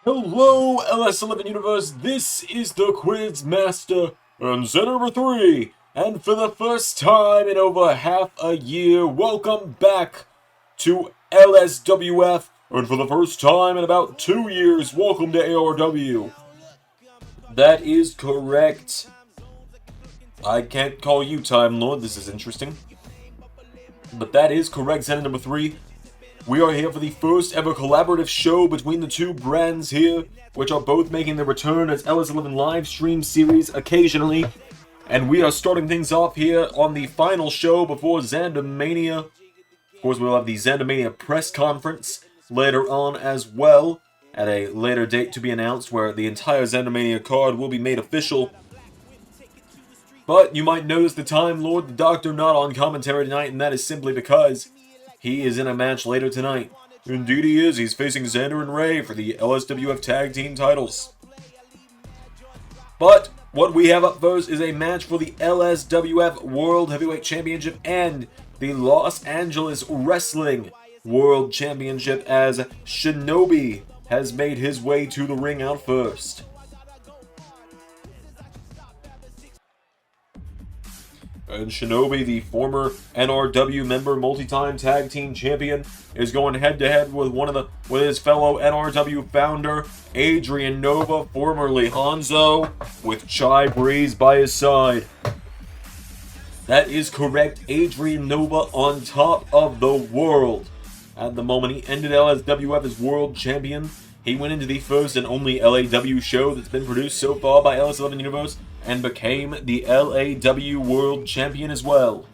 Hello, LS11 Universe, this is the Quiz Master, and ZanderMania 3, and for the first time in over half a year, welcome back to LSWF, and for the first time in about 2 years, welcome to ARW. That is correct. I can't call you Time Lord, this is interesting. But that is correct, ZanderMania 3. We are here for the first ever collaborative show between the two brands here, which are both making their return as LS11 live stream series occasionally. And we are starting things off here on the final show before ZanderMania. Of course, we'll have the ZanderMania press conference later on as well, at a later date to be announced, where the entire ZanderMania card will be made official. But you might notice the Time Lord, the Doctor, not on commentary tonight, and that is simply because he is in a match later tonight. Indeed he is. He's facing Xander and Ray for the LSWF Tag Team titles. But what we have up first is a match for the LSWF World Heavyweight Championship and the Los Angeles Wrestling World Championship, as Shinobi has made his way to the ring out first. And Shinobi, the former NRW member, multi-time tag team champion, is going head-to-head with his fellow NRW founder, Adrian Nova, formerly Hanzo, with Chai Breeze by his side. That is correct, Adrian Nova on top of the world. At the moment, he ended LSWF as world champion. He went into the first and only LAW show that's been produced so far by LS11 Universe, and became the LAW World Champion as well.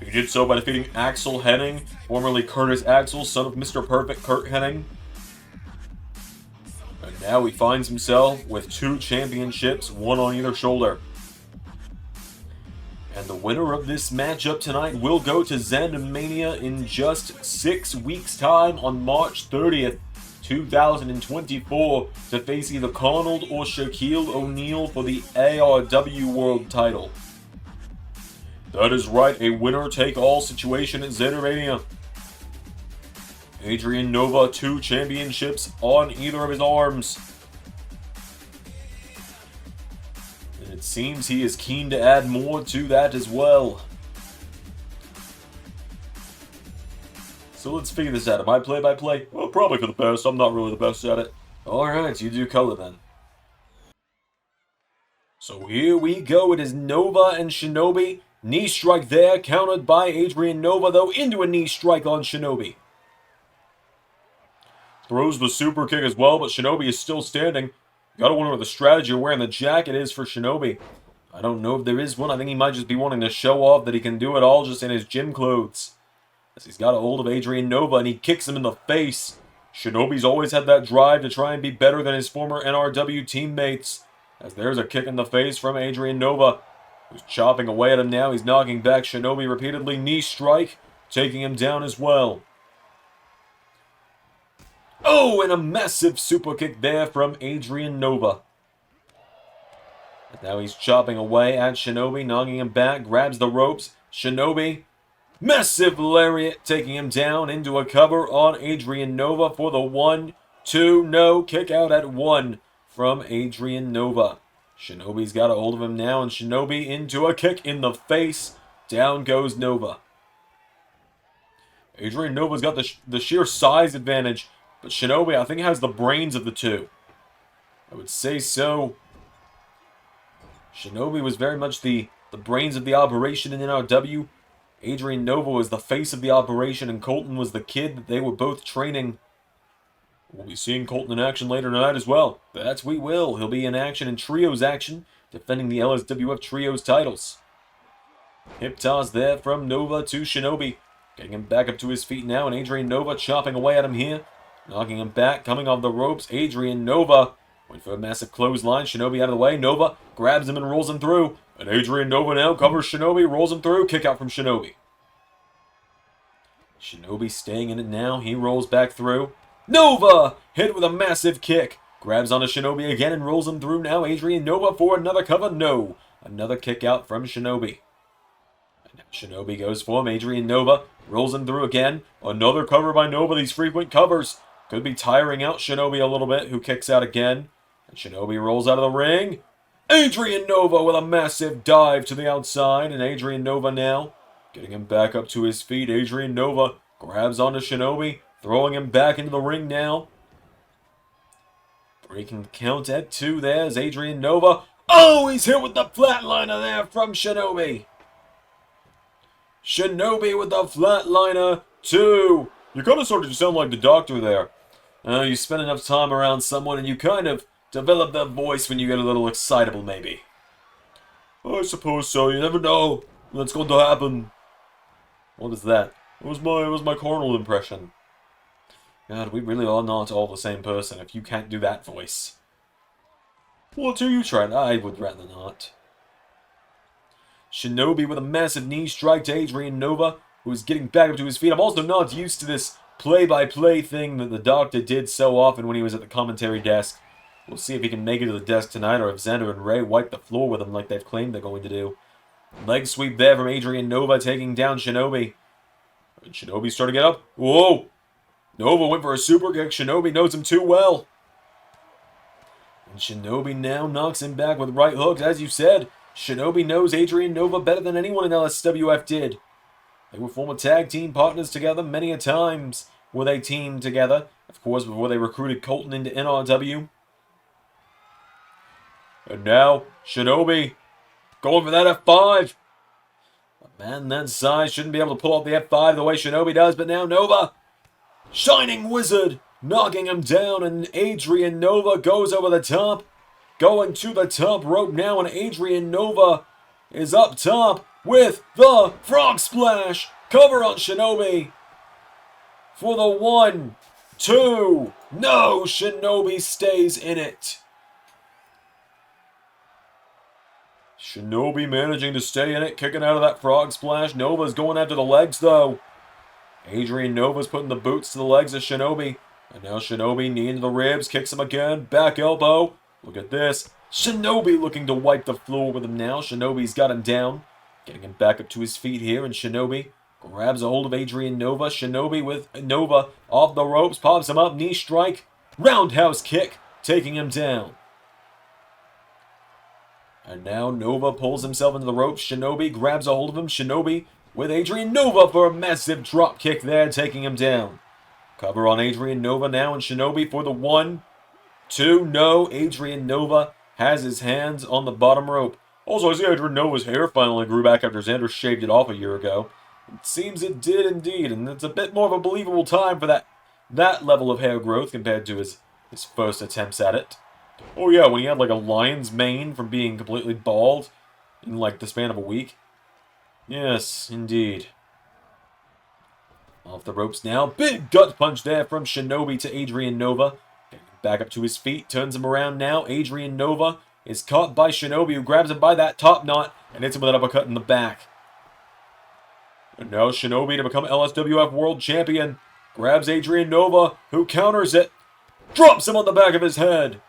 He did so by defeating Axel Henning, formerly Curtis Axel, son of Mr. Perfect Kurt Henning. And now he finds himself with 2 championships, one on either shoulder. And the winner of this matchup tonight will go to ZanderMania in just 6 weeks' time on March 30th. 2024 to face either Carnold or Shaquille O'Neal for the ARW World Title. That is right, a winner-take-all situation at ZanderMania. Adrian Nova, 2 championships on either of his arms. And it seems he is keen to add more to that as well. So let's figure this out. Am I play-by-play? Well, probably for the best. I'm not really the best at it. Alright, you do color then. So here we go. It is Nova and Shinobi. Knee strike there, countered by Adrian Nova, though, into a knee strike on Shinobi. Throws the super kick as well, but Shinobi is still standing. Gotta wonder what the strategy of wearing the jacket is for Shinobi. I don't know if there is one. I think he might just be wanting to show off that he can do it all just in his gym clothes. As he's got a hold of Adrian Nova and he kicks him in the face. Shinobi's always had that drive to try and be better than his former NRW teammates. As there's a kick in the face from Adrian Nova, who's chopping away at him now. He's knocking back Shinobi repeatedly. Knee strike, taking him down as well. Oh, and a massive super kick there from Adrian Nova. And now he's chopping away at Shinobi, knocking him back, grabs the ropes. Shinobi, massive lariat, taking him down into a cover on Adrian Nova for the 1-2, no, kick out at 1 from Adrian Nova. Shinobi's got a hold of him now, and Shinobi into a kick in the face. Down goes Nova. Adrian Nova's got the sheer size advantage, but Shinobi, I think, has the brains of the two. I would say so. Shinobi was very much the brains of the operation in NRW. Adrian Nova was the face of the operation, and Colton was the kid that they were both training. We'll be seeing Colton in action later tonight as well. That's we will. He'll be in action in Trios action, defending the LSWF Trios titles. Hip toss there from Nova to Shinobi. Getting him back up to his feet now, and Adrian Nova chopping away at him here. Knocking him back, coming off the ropes. Adrian Nova went for a massive clothesline. Shinobi out of the way. Nova grabs him and rolls him through. And Adrian Nova now covers Shinobi, rolls him through, kick out from Shinobi. Shinobi staying in it now, he rolls back through. Nova hit with a massive kick. Grabs onto Shinobi again and rolls him through now. Adrian Nova for another cover, no. Another kick out from Shinobi. And now Shinobi goes for him. Adrian Nova rolls him through again. Another cover by Nova, these frequent covers. Could be tiring out Shinobi a little bit, who kicks out again. And Shinobi rolls out of the ring. Adrian Nova with a massive dive to the outside. And Adrian Nova now getting him back up to his feet. Adrian Nova grabs onto Shinobi, throwing him back into the ring now. Breaking the count at 2. There's Adrian Nova. Oh, he's hit with the flatliner there from Shinobi. Shinobi with the flatliner. 2. You kind of sort of sound like the doctor there. You spend enough time around someone and you kind of develop that voice when you get a little excitable, maybe. I suppose so. You never know what's going to happen. What is that? It was my Carnold impression. God, we really are not all the same person if you can't do that voice. What do you try? I would rather not. Shinobi with a massive knee strike to Adrian Nova, who is getting back up to his feet. I'm also not used to this play-by-play thing that the Doctor did so often when he was at the commentary desk. We'll see if he can make it to the desk tonight, or if Xander and Ray wipe the floor with him like they've claimed they're going to do. Leg sweep there from Adrian Nova, taking down Shinobi. And Shinobi's trying to get up. Whoa! Nova went for a super kick. Shinobi knows him too well. And Shinobi now knocks him back with right hooks. As you said, Shinobi knows Adrian Nova better than anyone in LSWF did. They were former tag team partners together many a times. Were they teamed together? Of course, before they recruited Colton into NRW. And now, Shinobi going for that F5. A man that size shouldn't be able to pull off the F5 the way Shinobi does, but now Nova, Shining Wizard, knocking him down, and Adrian Nova goes over the top. Going to the top rope now, and Adrian Nova is up top with the Frog Splash. Cover on Shinobi for the 1, 2. No, Shinobi stays in it. Shinobi managing to stay in it, kicking out of that Frog Splash. Nova's going after the legs, though. Adrian Nova's putting the boots to the legs of Shinobi. And now Shinobi, knee into the ribs, kicks him again. Back elbow. Look at this. Shinobi looking to wipe the floor with him now. Shinobi's got him down. Getting him back up to his feet here. And Shinobi grabs a hold of Adrian Nova. Shinobi with Nova off the ropes. Pops him up. Knee strike. Roundhouse kick. Taking him down. And now Nova pulls himself into the ropes. Shinobi grabs a hold of him. Shinobi with Adrian Nova for a massive drop kick there, taking him down. Cover on Adrian Nova now, and Shinobi for the 1, 2. No, Adrian Nova has his hands on the bottom rope. Also, I see Adrian Nova's hair finally grew back after Xander shaved it off a year ago. It seems it did indeed, and it's a bit more of a believable time for that level of hair growth compared to his first attempts at it. Oh yeah, when he had like a lion's mane from being completely bald in like the span of a week. Yes, indeed. Off the ropes now. Big gut punch there from Shinobi to Adrian Nova. Getting back up to his feet. Turns him around now. Adrian Nova is caught by Shinobi, who grabs him by that top knot and hits him with an uppercut in the back. And now Shinobi to become LSWF World Champion. Grabs Adrian Nova, who counters it. Drops him on the back of his head.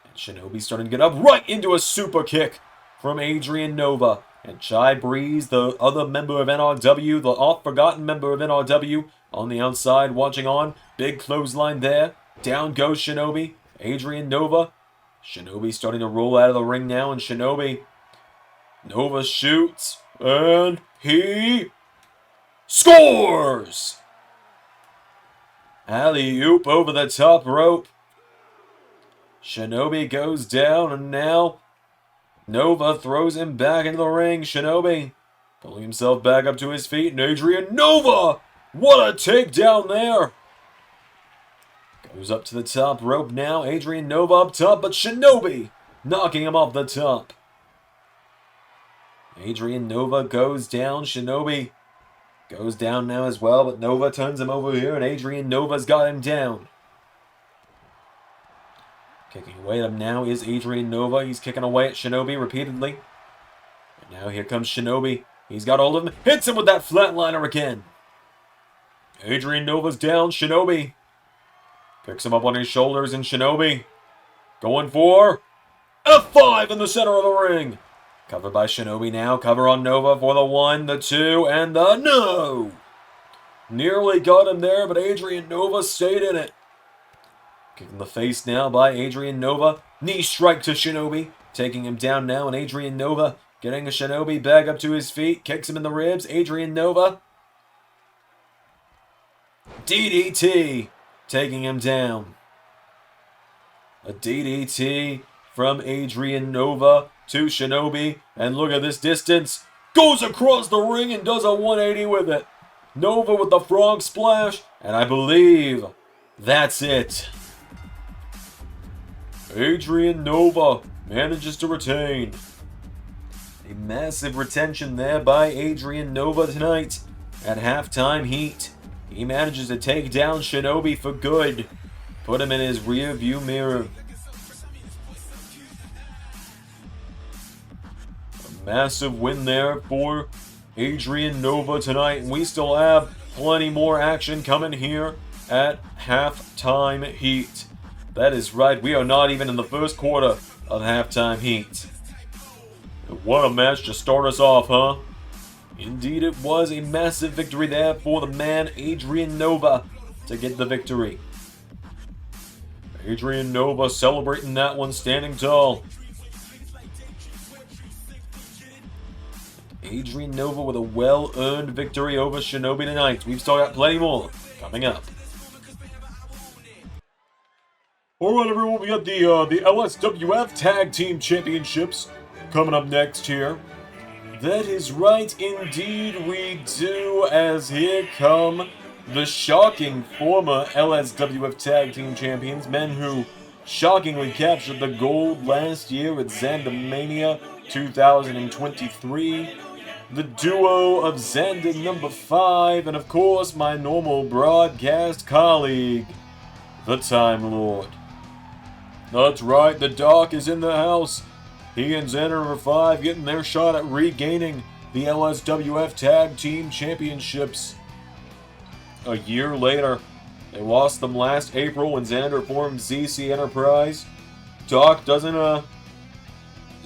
And Shinobi starting to get up right into a super kick from Adrian Nova. And Chai Breeze, the other member of NRW, the oft-forgotten member of NRW, on the outside watching on. Big clothesline there. Down goes Shinobi. Adrian Nova. Shinobi starting to roll out of the ring now, and Shinobi. Nova shoots, and he scores! Alley-oop over the top rope. Shinobi goes down, and now Nova throws him back into the ring. Shinobi pulling himself back up to his feet. And Adrian Nova! What a takedown there! Goes up to the top rope now. Adrian Nova up top, but Shinobi knocking him off the top. Adrian Nova goes down. Shinobi goes down now as well, but Nova turns him over here, and Adrian Nova's got him down. Kicking away at him now is Adrian Nova. He's kicking away at Shinobi repeatedly. And now here comes Shinobi. He's got hold of him. Hits him with that flatliner again. Adrian Nova's down. Shinobi picks him up on his shoulders, and Shinobi going for F5 in the center of the ring. Covered by Shinobi now. Cover on Nova for the 1, the 2, and the no! Nearly got him there, but Adrian Nova stayed in it. Kick in the face now by Adrian Nova. Knee strike to Shinobi. Taking him down now, and Adrian Nova getting a Shinobi back up to his feet. Kicks him in the ribs. Adrian Nova. DDT. Taking him down. A DDT from Adrian Nova to Shinobi. And look at this distance. Goes across the ring and does a 180 with it. Nova with the frog splash. And I believe that's it. Adrian Nova manages to retain. A massive retention there by Adrian Nova tonight at halftime heat. He manages to take down Shinobi for good. Put him in his rear view mirror. A massive win there for Adrian Nova tonight. And we still have plenty more action coming here at halftime heat. That is right, we are not even in the first quarter of halftime heat. What a match to start us off, huh? Indeed, it was a massive victory there for the man Adrian Nova to get the victory. Adrian Nova celebrating that one, standing tall. Adrian Nova with a well-earned victory over Shinobi tonight. We've still got plenty more coming up. Alright everyone, we got the LSWF Tag Team Championships coming up next here. That is right, indeed we do, as here come the shocking former LSWF Tag Team Champions, men who shockingly captured the gold last year at ZanderMania 2023. The duo of Zander number 5, and of course my normal broadcast colleague, the Time Lord. That's right, the Doc is in the house. He and Zander number 5 getting their shot at regaining the LSWF Tag Team Championships. A year later, they lost them last April when Zander formed ZC Enterprise. Doc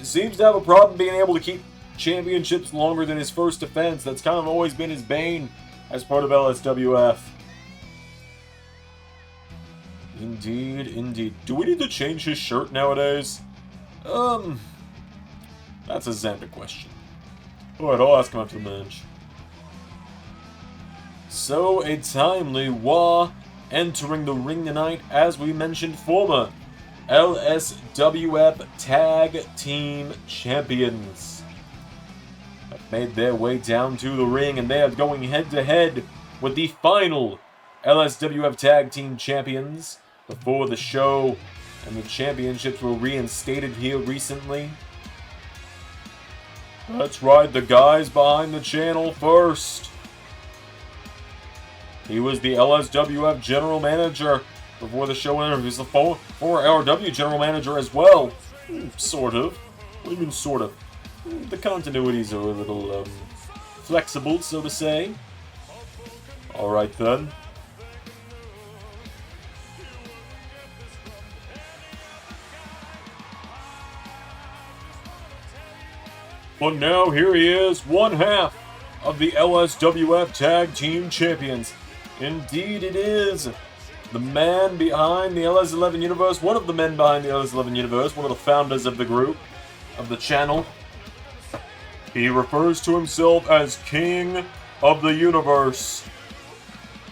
seems to have a problem being able to keep championships longer than his first defense. That's kind of always been his bane as part of LSWF. Indeed, indeed. Do we need to change his shirt nowadays? That's a Zander question. Alright, I'll ask him after the match. So, a timely Wah entering the ring tonight, as we mentioned, former LSWF Tag Team Champions have made their way down to the ring, and they are going head-to-head with the final LSWF Tag Team Champions before the show, and the championships were reinstated here recently. That's right, the guys behind the channel first. He was the LSWF General Manager before the show ended. He was the former ARW General Manager as well. Sort of. What do you mean, sort of? The continuities are a little, flexible, so to say. Alright then. But now here he is, one half of the LSWF Tag Team Champions. Indeed it is. The man behind the LS11 Universe, one of the men behind the LS11 Universe, one of the founders of the group, of the channel. He refers to himself as King of the Universe.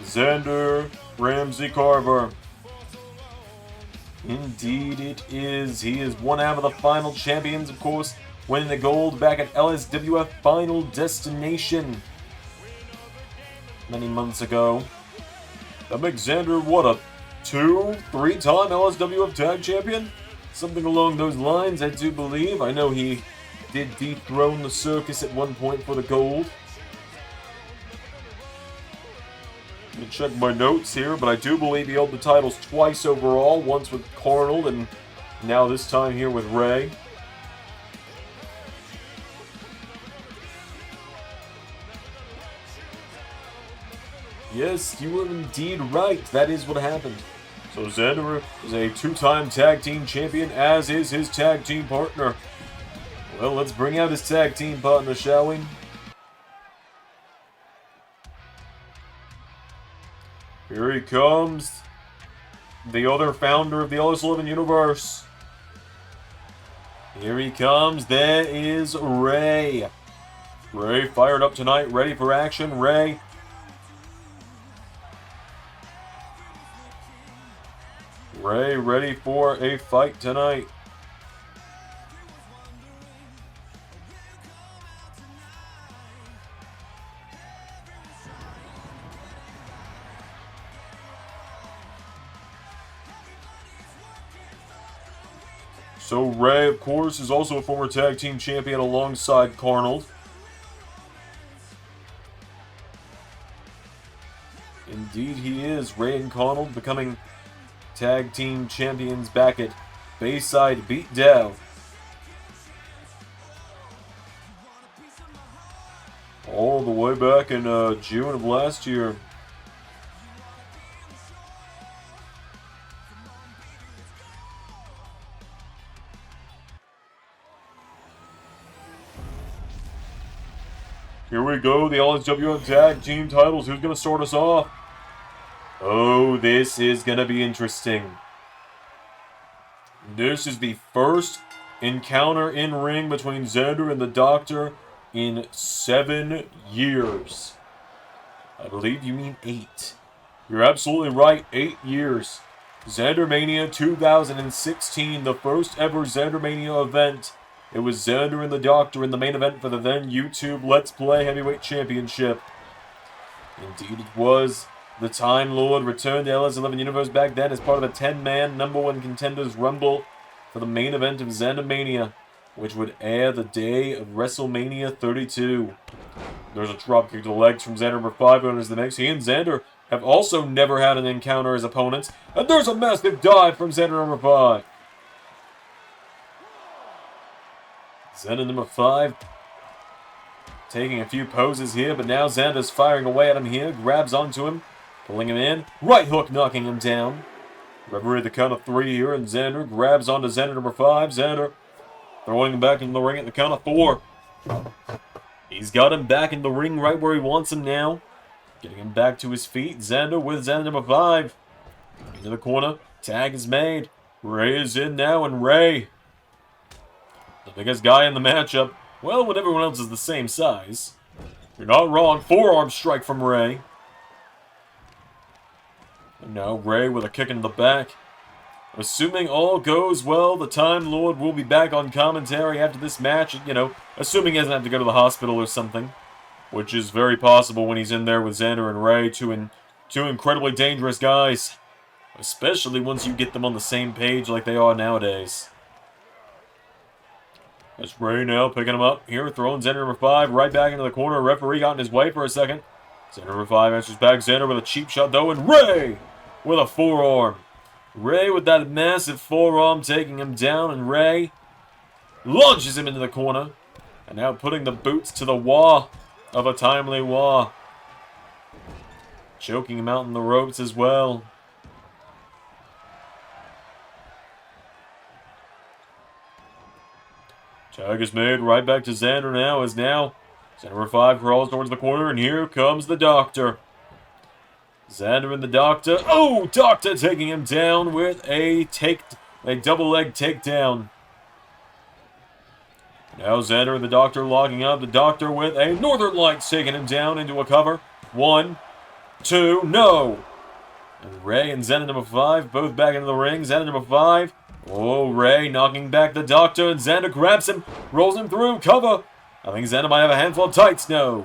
Zander Ramsey Carver. Indeed it is. He is one half of the final champions, of course, winning the gold back at LSWF Final Destination many months ago. That makes Zander, what, a 2-3-time LSWF Tag Champion? Something along those lines, I do believe. I know he did dethrone the Circus at one point for the gold. Let me check my notes here, but I do believe he held the titles twice overall, once with Carnold and now this time here with Ray. Yes, you were indeed right. That is what happened. So Zander is a 2-time tag team champion, as is his tag team partner. Well, let's bring out his tag team partner, shall we? Here he comes. The other founder of the LSWF universe. Here he comes. There is Ray. Ray fired up tonight, ready for action. Ray. Ray ready for a fight tonight. So Ray, of course, is also a former tag team champion alongside Carnold. Indeed he is. Ray and Carnold becoming tag team champions back at Bayside Beatdown. All the way back in June of last year. Here we go, the LSWF Tag Team titles. Who's going to start us off? Oh, this is going to be interesting. This is the first encounter in ring between Xander and the Doctor in 7 years. I believe you mean 8. You're absolutely right, 8 years. ZanderMania 2016, the first ever ZanderMania event. It was Xander and the Doctor in the main event for the then YouTube Let's Play Heavyweight Championship. Indeed it was. The Time Lord returned to LS11 Universe back then as part of a 10-man #1 Contenders Rumble for the main event of ZanderMania, which would air the day of WrestleMania 32. There's a dropkick to the legs from Xander number 5 enters the mix. He and Xander have also never had an encounter as opponents. And there's a massive dive from Xander number 5. Xander number 5 taking a few poses here, but now Xander's firing away at him here. Grabs onto him, pulling him in. Right hook knocking him down. Referee at the count of 3 here, and Xander grabs onto Xander number 5. Xander throwing him back in the ring at the count of 4. He's got him back in the ring right where he wants him now. Getting him back to his feet. Xander with Xander number 5. Into the corner. Tag is made. Ray is in now, and Ray, the biggest guy in the matchup. Well, when everyone else is the same size. You're not wrong. Forearm strike from Ray. And now Ray with a kick in the back. Assuming all goes well, the Time Lord will be back on commentary after this match. You know, assuming he doesn't have to go to the hospital or something. Which is very possible when he's in there with Xander and Ray. Two incredibly dangerous guys. Especially once you get them on the same page like they are nowadays. That's Ray now picking him up here, throwing Xander number 5 right back into the corner. Referee got in his way for a second. Xander number 5 answers back. Xander with a cheap shot though, and Ray with a forearm. Ray with that massive forearm taking him down, and Ray launches him into the corner. And now putting the boots to the wah of a timely wah. Choking him out in the ropes as well. Tag is made right back to Xander now, as now Xander number 5 crawls towards the corner, and here comes the Doctor. Xander and the Doctor. Oh, Doctor taking him down with a double leg takedown. Now Xander and the Doctor locking up. The Doctor with a Northern Lights taking him down into a cover. 1, 2, no! And Ray and Xander number 5 both back into the ring. Xander number 5. Oh, Ray knocking back the Doctor, and Xander grabs him, rolls him through, cover. I think Xander might have a handful of tights, no.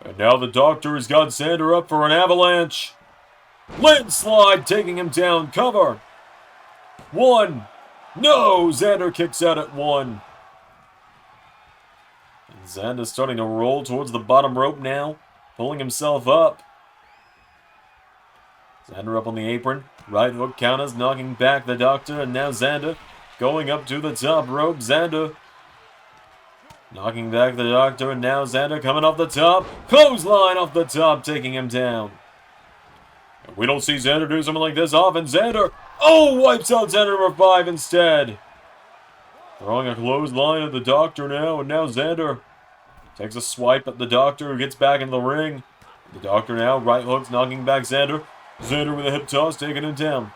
And now the Doctor has got Xander up for an avalanche. Landslide taking him down, cover. 1, no, Xander kicks out at 1. And Xander's starting to roll towards the bottom rope now, pulling himself up. Xander up on the apron. Right hook counters, knocking back the Doctor, and now Xander going up to the top rope. Xander knocking back the Doctor, and now Xander coming off the top. Clothesline off the top, taking him down. And we don't see Xander do something like this often. Xander, oh, wipes out Xander number 5 instead. Throwing a clothesline at the Doctor now, and now Xander takes a swipe at the Doctor, who gets back in the ring. The Doctor now, right hooks, knocking back Xander. Xander with a hip toss, taking him down.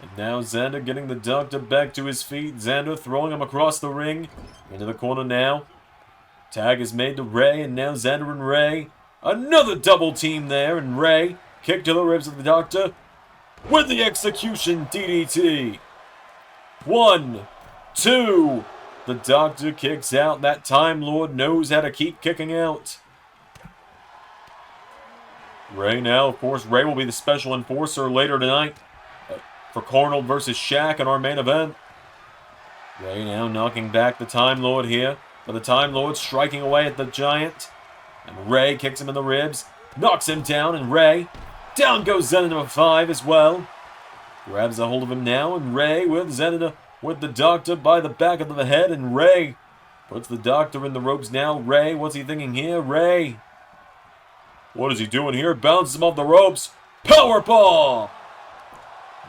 And now Xander getting the Doctor back to his feet. Xander throwing him across the ring. Into the corner now. Tag is made to Ray, and now Xander and Ray. Another double team there, and Ray kick to the ribs of the Doctor with the execution DDT. 1, 2. The Doctor kicks out. That Time Lord knows how to keep kicking out. Ray now, of course, Ray will be the special enforcer later tonight for Carnold versus Shaq in our main event. Ray now knocking back the Time Lord here, but the Time Lord striking away at the Giant. And Ray kicks him in the ribs, knocks him down, and Ray, down goes Xander number 5 as well. Grabs a hold of him now, and Ray with Xander with the Doctor by the back of the head, and Ray puts the Doctor in the ropes now. Ray, what's he thinking here? Ray, what is he doing here? Bounces him off the ropes. Powerbomb!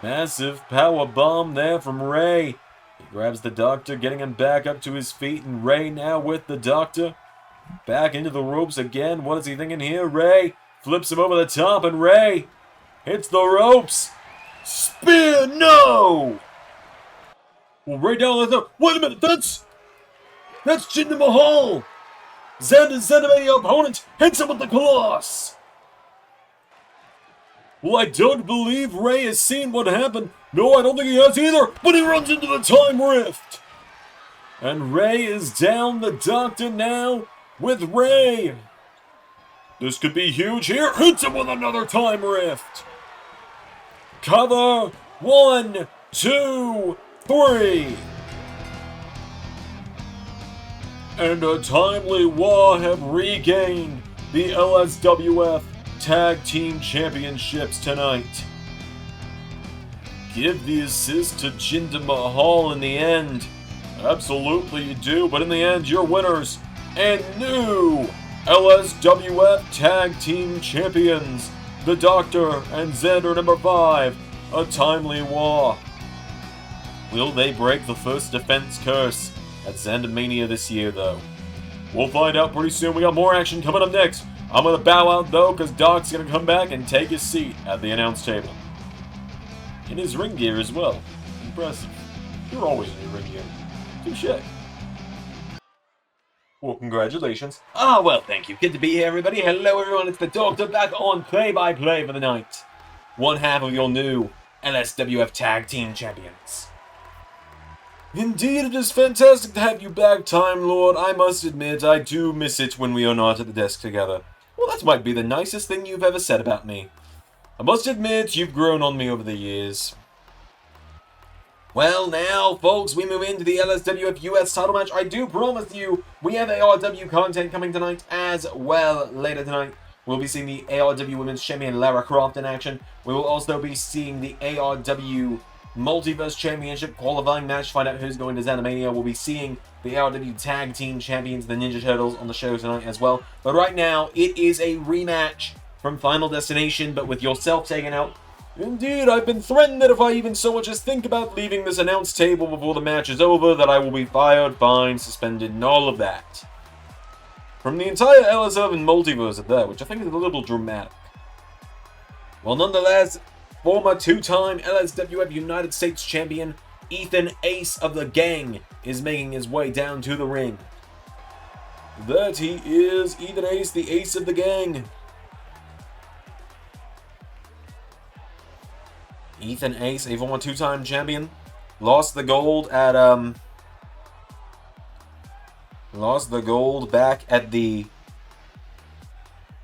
Massive power bomb there from Ray. He grabs the Doctor, getting him back up to his feet, and Ray now with the Doctor. Back into the ropes again. What is he thinking here? Ray flips him over the top, and Ray hits the ropes. Spear, no! Well, Ray down the wait a minute, that's Jinder Mahal. Xander's ZanderMania opponent hits him with the Colossus. Well, I don't believe Ray has seen what happened. No, I don't think he has either. But he runs into the Time Rift. And Ray is down. The Doctor now with Ray. This could be huge here. Hits him with another Time Rift. Cover. 1, 2, 3. And a Timely War have regained the LSWF Tag Team Championships tonight. Give the assist to Jinder Mahal in the end. Absolutely you do, but in the end, you're winners and new LSWF Tag Team Champions, the Doctor and Xander number 5, a Timely War. Will they break the first defense curse at ZanderMania this year, though? We'll find out pretty soon. We got more action coming up next. I'm going to bow out, though, because Doc's going to come back and take his seat at the announce table. In his ring gear as well. Impressive. You're always in your ring gear. Touché. Well, congratulations. Well, thank you. Good to be here, everybody. Hello, everyone. It's the Doctor back on play-by-play for the night. One half of your new LSWF Tag Team Champions. Indeed, it is fantastic to have you back, Time Lord. I must admit, I do miss it when we are not at the desk together. Well, that might be the nicest thing you've ever said about me. I must admit, you've grown on me over the years. Well, now, folks, we move into the LSWF US title match. I do promise you, we have ARW content coming tonight as well later tonight. We'll be seeing the ARW Women's Champion Lara Croft in action. We will also be seeing the ARW Multiverse Championship qualifying match to find out who's going to ZanderMania. We'll be seeing the ARW Tag Team Champions, the Ninja Turtles, on the show tonight as well. But right now, it is a rematch from Final Destination, but with yourself taken out. Indeed, I've been threatened that if I even so much as think about leaving this announce table before the match is over, that I will be fired, fined, suspended, and all of that. From the entire LSWF and Multiverse of that, which I think is a little dramatic. Well, nonetheless, former two-time LSWF United States Champion Ethan Ace of the Gang is making his way down to the ring. That he is, Ethan Ace, the Ace of the Gang. Ethan Ace, a former two-time champion, lost the gold at back at the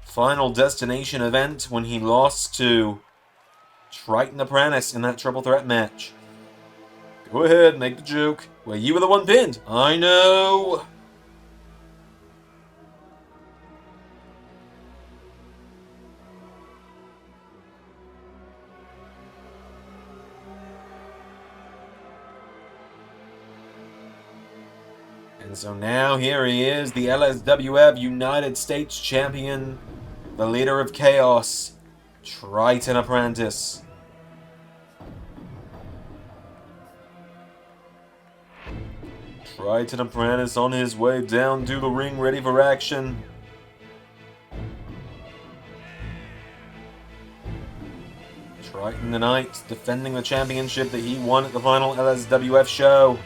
Final Destination event when he lost to Triton Apprentice in that triple threat match. Go ahead, make the joke. Well, you were the one pinned. I know. And so now here he is, the LSWF United States Champion, the leader of Chaos, Triton Apprentice. Triton Apprentice on his way down to the ring, ready for action. Triton tonight, defending the championship that he won at the final LSWF show.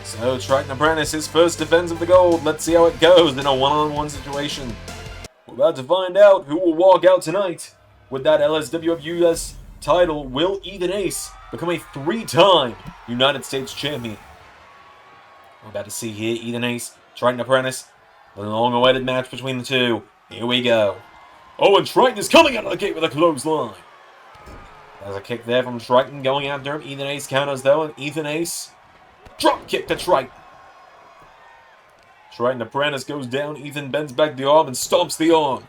So, Triton Apprentice, his first defense of the gold. Let's see how it goes in a one-on-one situation. We're about to find out who will walk out tonight with that LSWF US title. Will Ethan Ace become a 3-time United States champion? We're about to see here Ethan Ace, Triton Apprentice. The long-awaited match between the two. Here we go. Oh, and Triton is coming out of the gate with a clothesline. There's a kick there from Triton going after him. Ethan Ace counters though, and Ethan Ace... drop kick to Triton. Triton Apprentice goes down. Ethan bends back the arm and stomps the arm.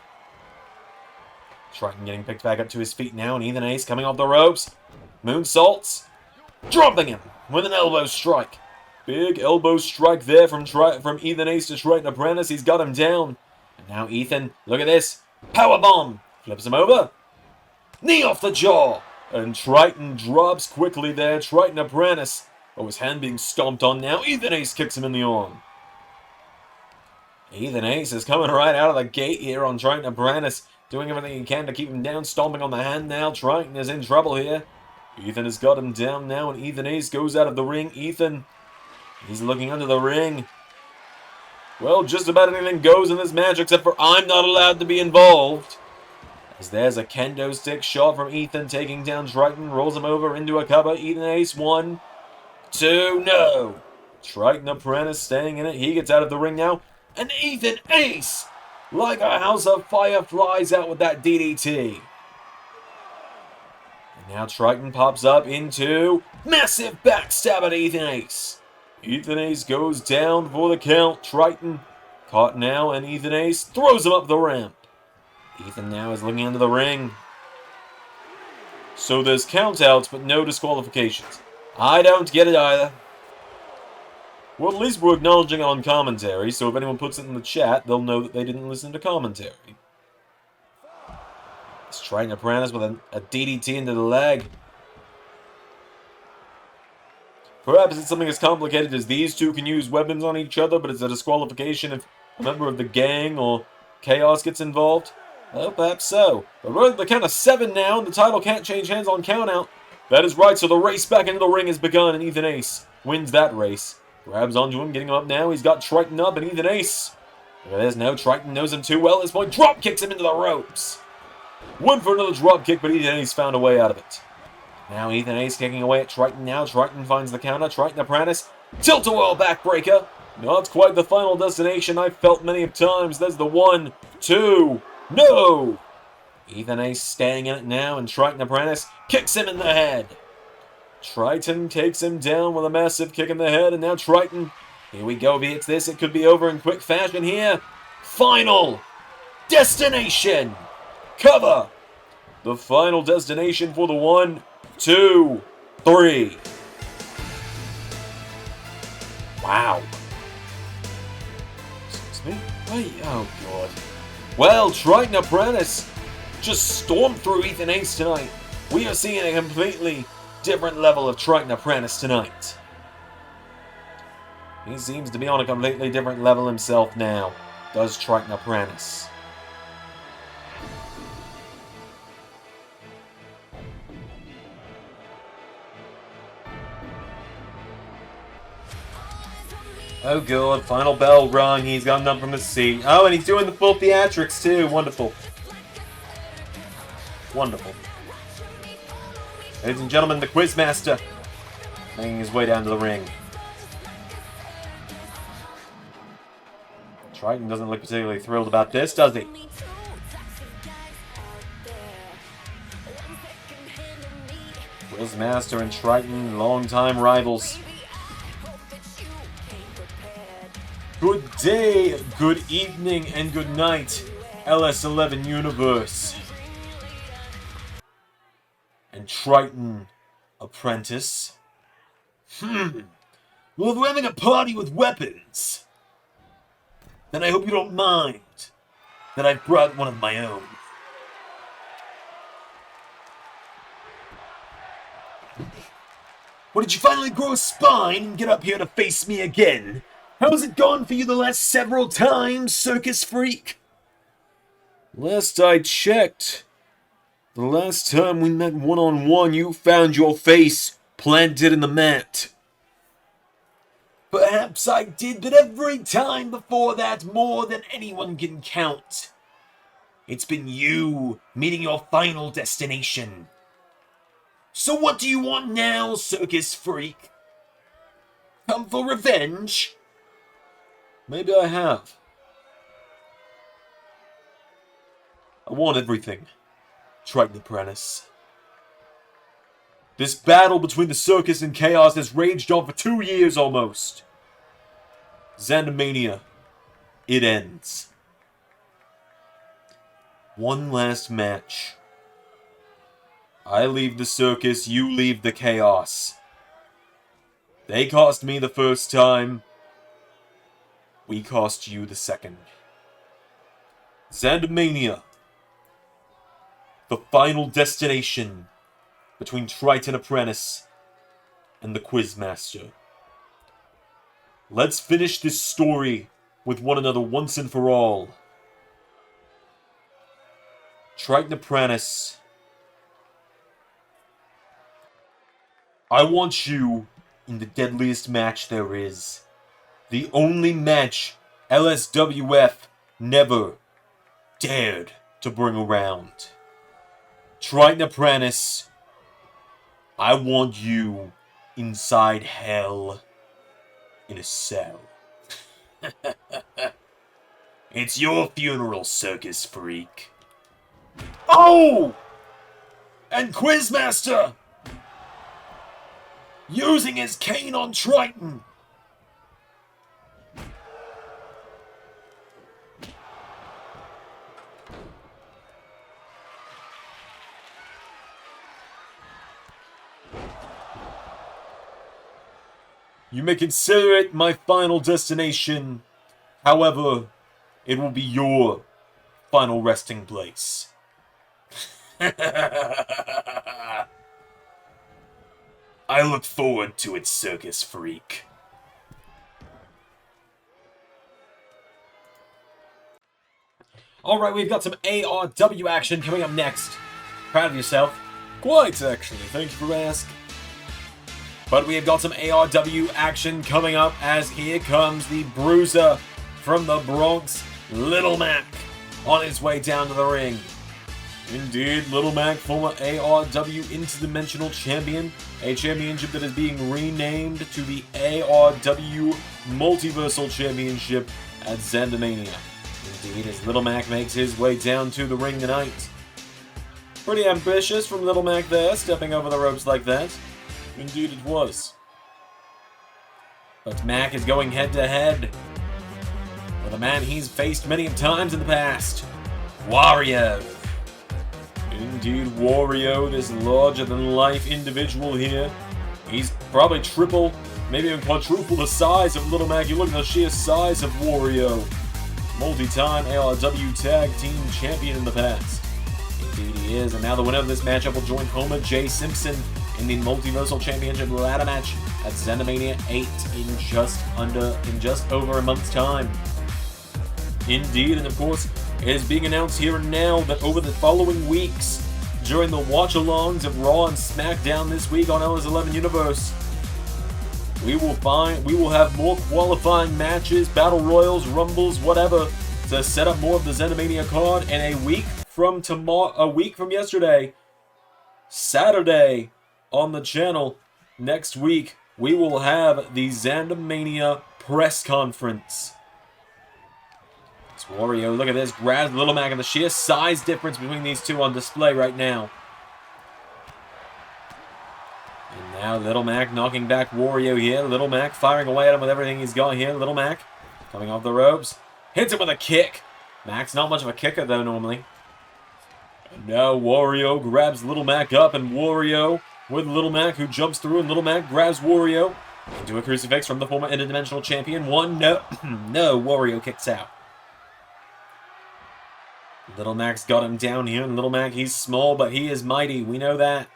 Triton getting picked back up to his feet now, and Ethan Ace coming off the ropes. Moonsaults. Dropping him with an elbow strike. Big elbow strike there from Ethan Ace to Triton Apprentice. He's got him down. And now Ethan, look at this. Powerbomb. Flips him over. Knee off the jaw. And Triton drops quickly there. Triton Apprentice. Oh, his hand being stomped on now. Ethan Ace kicks him in the arm. Ethan Ace is coming right out of the gate here on Triton Apprentice. Doing everything he can to keep him down. Stomping on the hand now. Triton is in trouble here. Ethan has got him down now. And Ethan Ace goes out of the ring. Ethan, he's looking under the ring. Well, just about anything goes in this match except for I'm not allowed to be involved. As there's a kendo stick shot from Ethan taking down Triton. Rolls him over into a cover. Ethan Ace, 1, 2, no. Triton Apprentice staying in it. He gets out of the ring now. And Ethan Ace, like a house of fire, flies out with that DDT. And now Triton pops up into massive backstab at Ethan Ace. Ethan Ace goes down for the count. Triton caught now, and Ethan Ace throws him up the ramp. Ethan now is looking under the ring. So there's countouts, but no disqualifications. I don't get it either. Well, at least we're acknowledging it on commentary, so if anyone puts it in the chat, they'll know that they didn't listen to commentary. It's Triton Apprentice with a DDT into the leg. Perhaps it's something as complicated as these two can use weapons on each other, but it's a disqualification if a member of the gang or Chaos gets involved. Well, perhaps so. But we're at the count of 7 now, and the title can't change hands on countout. That is right, so the race back into the ring has begun, and Ethan Ace wins that race. Grabs onto him, getting him up now. He's got Triton up, and Ethan Ace. Look at this now. Triton knows him too well at this point. Drop kicks him into the ropes. Went for another drop kick, but Ethan Ace found a way out of it. Now Ethan Ace kicking away at Triton now. Triton finds the counter. Triton Apprentice. Tilt-a-whirl backbreaker. Not quite the final destination I've felt many times. There's the 1, 2, no! Ethan Ace staying in it now, and Triton Apprentice kicks him in the head. Triton takes him down with a massive kick in the head, and now Triton, here we go, it's this, it could be over in quick fashion here. Final destination! Cover! The final destination for the 1, 2, 3. Wow. Excuse me? Wait, oh god. Well, Triton Apprentice just stormed through Ethan Ace tonight. We are seeing a completely different level of Triton Apprentice tonight. He seems to be on a completely different level himself now, does Triton Apprentice. Oh god, final bell rung, he's gotten up from his seat. Oh, and he's doing the full theatrics too, wonderful. Wonderful. Ladies and gentlemen, the Quizmaster making his way down to the ring. Triton doesn't look particularly thrilled about this, does he? Quizmaster and Triton, longtime rivals. Good day, good evening, and good night, LS11 Universe. And Triton Apprentice. Well, if we're having a party with weapons, then I hope you don't mind that I brought one of my own. What, did you finally grow a spine and get up here to face me again? How's it gone for you the last several times, circus freak? Last I checked, the last time we met one-on-one, you found your face planted in the mat. Perhaps I did, but every time before that, more than anyone can count. It's been you meeting your final destination. So what do you want now, circus freak? Come for revenge? Maybe I have. I want everything, Triton Apprentice. This battle between the circus and chaos has raged on for 2 years almost. ZanderMania, it ends. One last match. I leave the circus, you leave the chaos. They cost me the first time. We cost you the second. ZanderMania. The final destination between Triton Apprentice and the Quizmaster. Let's finish this story with one another once and for all. Triton Apprentice, I want you in the deadliest match there is. The only match LSWF never dared to bring around. Triton Apprentice, I want you inside hell in a cell. It's your funeral, circus freak. Oh! And Quizmaster! Using his cane on Triton! You may consider it my final destination. However, it will be your final resting place. I look forward to it, circus freak. Alright, we've got some ARW action coming up next. Proud of yourself? Quite, actually. Thank you for asking. But we have got some ARW action coming up as here comes the bruiser from the Bronx, Little Mac, on his way down to the ring. Indeed, Little Mac, former ARW Interdimensional Champion, a championship that is being renamed to the ARW Multiverse Championship at ZanderMania. Indeed, as Little Mac makes his way down to the ring tonight. Pretty ambitious from Little Mac there, stepping over the ropes like that. Indeed it was. But Mac is going head-to-head with a man he's faced many times in the past. Wario. Indeed, Wario, this larger-than-life individual here. He's probably triple, maybe even quadruple the size of Little Mac. You look at the sheer size of Wario. Multi-time ARW Tag Team Champion in the past. Indeed he is, and now the winner of this matchup will join Homer J. Simpson in the Multiversal Championship ladder match at ZanderMania 8 in just over a month's time. Indeed, and of course, it is being announced here and now that over the following weeks, during the watch-alongs of Raw and SmackDown this week on LS11 Universe, we will have more qualifying matches, battle royals, rumbles, whatever, to set up more of the ZanderMania card. And a week from yesterday, Saturday, on the channel, next week, we will have the ZanderMania press conference. It's Wario, look at this, grabs Little Mac, and the sheer size difference between these two on display right now. And now Little Mac knocking back Wario here. Little Mac firing away at him with everything he's got here. Little Mac coming off the ropes. Hits him with a kick. Mac's not much of a kicker though normally. And now Wario grabs Little Mac up, and Wario with Little Mac, who jumps through, and Little Mac grabs Wario into a crucifix from the former interdimensional champion. One, no, no, Wario kicks out. Little Mac's got him down here, and Little Mac, he's small, but he is mighty. We know that.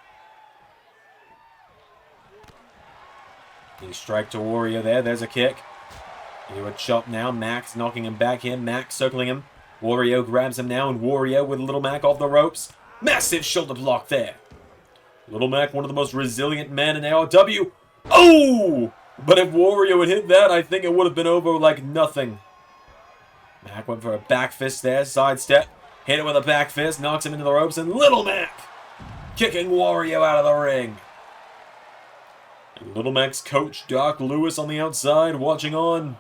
He strike to Wario there. There's a kick. Into a chop now. Mac's knocking him back in. Mac circling him. Wario grabs him now, and Wario with Little Mac off the ropes. Massive shoulder block there. Little Mac, one of the most resilient men in ARW. Oh! But if Wario had hit that, I think it would have been over like nothing. Mac went for a back fist there. Sidestep. Hit it with a back fist. Knocks him into the ropes. And Little Mac kicking Wario out of the ring. And Little Mac's coach, Doc Lewis, on the outside, watching on.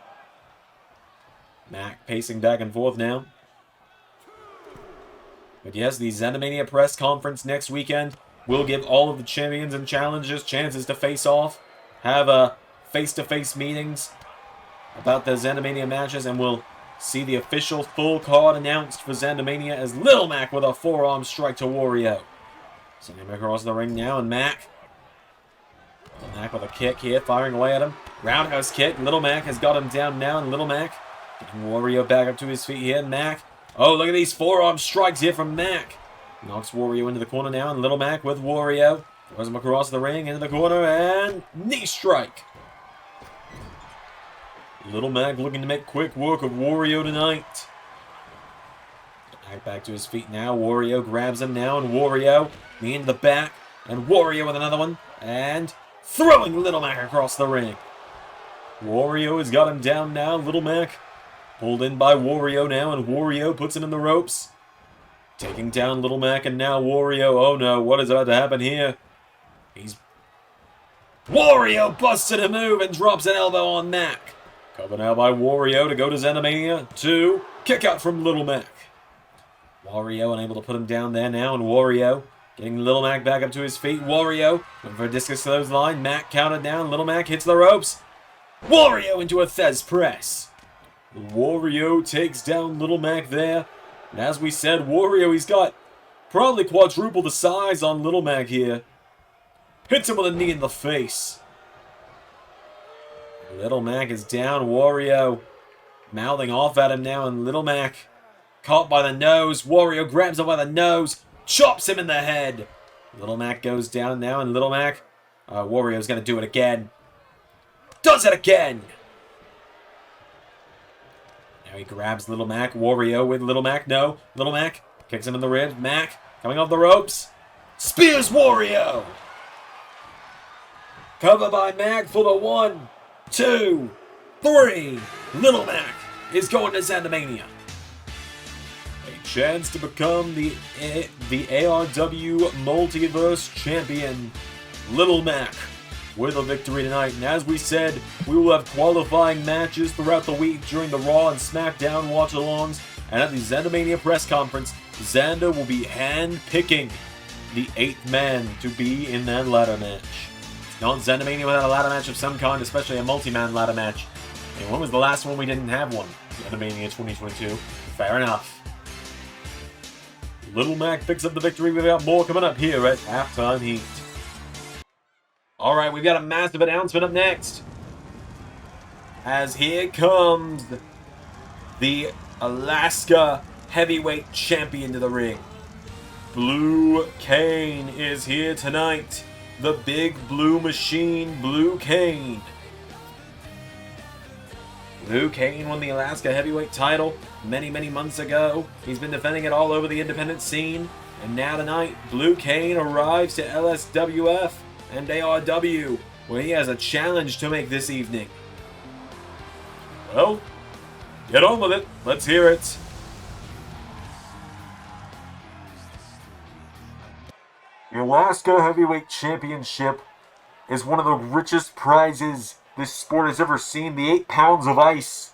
Mac pacing back and forth now. But yes, the ZanderMania press conference next weekend will give all of the champions and challengers chances to face off, have face-to-face meetings about the ZanderMania matches, and we'll see the official full card announced for ZanderMania as Little Mac with a forearm strike to Wario. Sending him across the ring now, and Mac with a kick here, firing away at him. Roundhouse kick. Little Mac has got him down now, and Little Mac getting Wario back up to his feet here. Mac. Oh, look at these forearm strikes here from Mac. Knocks Wario into the corner now, and Little Mac with Wario. Throws him across the ring, into the corner, and knee strike. Little Mac looking to make quick work of Wario tonight. Back to his feet now. Wario grabs him now, and Wario knee into the back, and Wario with another one, and throwing Little Mac across the ring. Wario has got him down now. Little Mac pulled in by Wario now, and Wario puts him in the ropes. Taking down Little Mac, and now Wario. Oh no, what is about to happen here? Wario busted a move and drops an elbow on Mac. Covered now by Wario to go to ZanderMania 2. Kick out from Little Mac. Wario unable to put him down there now, and Wario getting Little Mac back up to his feet. Wario went for a discus clothesline. Mac counted down. Little Mac hits the ropes. Wario into a Thez press. Wario takes down Little Mac there. And as we said, Wario, he's got probably quadruple the size on Little Mac here. Hits him with a knee in the face. Little Mac is down. Wario mouthing off at him now, and Little Mac caught by the nose. Wario grabs him by the nose. Chops him in the head. Little Mac goes down now, and Little Mac... Wario's going to do it again. Does it again! Now he grabs Little Mac. Wario with Little Mac. No. Little Mac kicks him in the ribs. Mac coming off the ropes. Spears Wario! Cover by Mac for the 1, 2, 3. Little Mac is going to ZanderMania. A chance to become the ARW Multiverse Champion. Little Mac with a victory tonight. And as we said, we will have qualifying matches throughout the week during the Raw and SmackDown watch-alongs. And at the ZanderMania press conference, Xander will be hand-picking the 8th man to be in that ladder match. It's not ZanderMania without a ladder match of some kind, especially a multi-man ladder match. And when was the last one we didn't have one? ZanderMania 2022. Fair enough. Little Mac picks up the victory. We've got more coming up here at Halftime Heat. Alright, we've got a massive announcement up next. As here comes the Alaska Heavyweight Champion to the ring. Blue Kane is here tonight. The big blue machine, Blue Kane. Blue Kane won the Alaska Heavyweight title many, many months ago. He's been defending it all over the independent scene. And now tonight, Blue Kane arrives to LSWF and ARW, where he has a challenge to make this evening. Well, get on with it. Let's hear it. The Alaska Heavyweight Championship is one of the richest prizes this sport has ever seen. The 8 pounds of ice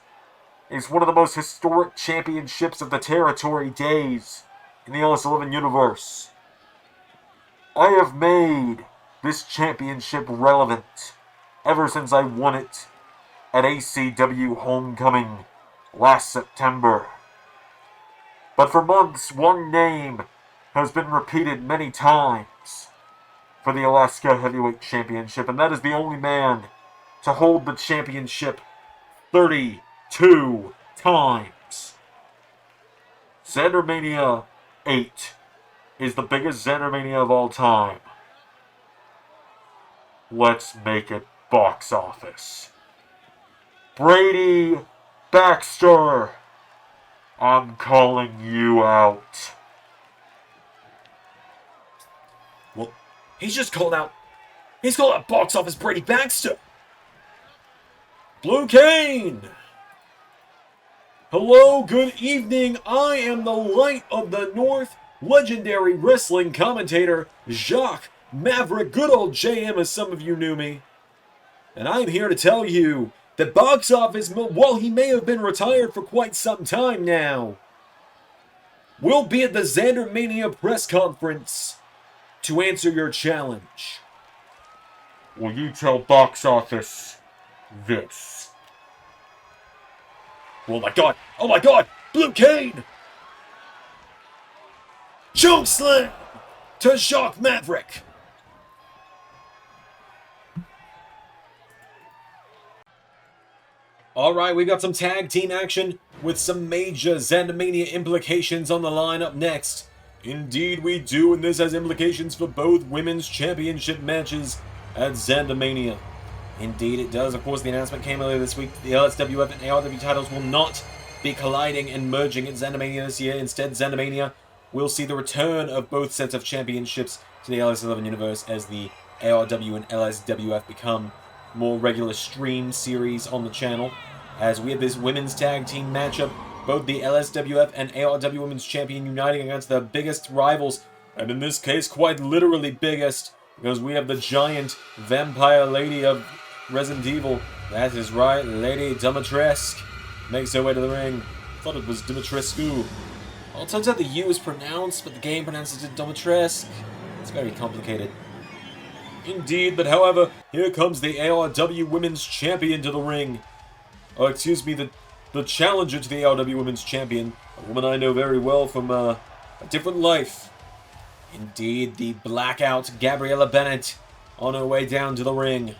is one of the most historic championships of the territory days in the LS11 universe. I have made this championship relevant ever since I won it at ACW Homecoming last September. But for months, one name has been repeated many times for the Alaska Heavyweight Championship, and that is the only man to hold the championship 32 times. ZanderMania 8 is the biggest ZanderMania of all time. Let's make it box office. Brady Baxter, I'm calling you out. Well, he's just called out. He's called out box office Brady Baxter. Blue Cane! Hello, good evening. I am the Light of the North, legendary wrestling commentator, Jacques Maverick, good old JM as some of you knew me. And I'm here to tell you that box office, while he may have been retired for quite some time now, will be at the ZanderMania press conference to answer your challenge. Will you tell box office this? Oh my god! Oh my god! Blue Cane! Chokeslam to Jacques Maverick! Alright, we got some tag team action with some major ZanderMania implications on the line up next. Indeed we do, and this has implications for both women's championship matches at ZanderMania. Indeed it does. Of course, the announcement came earlier this week. The LSWF and ARW titles will not be colliding and merging at ZanderMania this year. Instead, ZanderMania will see the return of both sets of championships to the LS11 universe as the ARW and LSWF become more regular stream series on the channel. As we have this women's tag team matchup, both the LSWF and ARW Women's Champion uniting against their biggest rivals, and in this case, quite literally biggest, because we have the giant vampire lady of Resident Evil. That is right, Lady Dimitrescu makes her way to the ring. Thought it was Dimitrescu. Well, it turns out the U is pronounced, but the game pronounces it Dimitrescu. It's very complicated. Indeed, but however, here comes the ARW Women's Champion to the ring. Oh, excuse me, the challenger to the ARW Women's Champion. A woman I know very well from a different life. Indeed, the blackout Gabriella Bennett on her way down to the ring.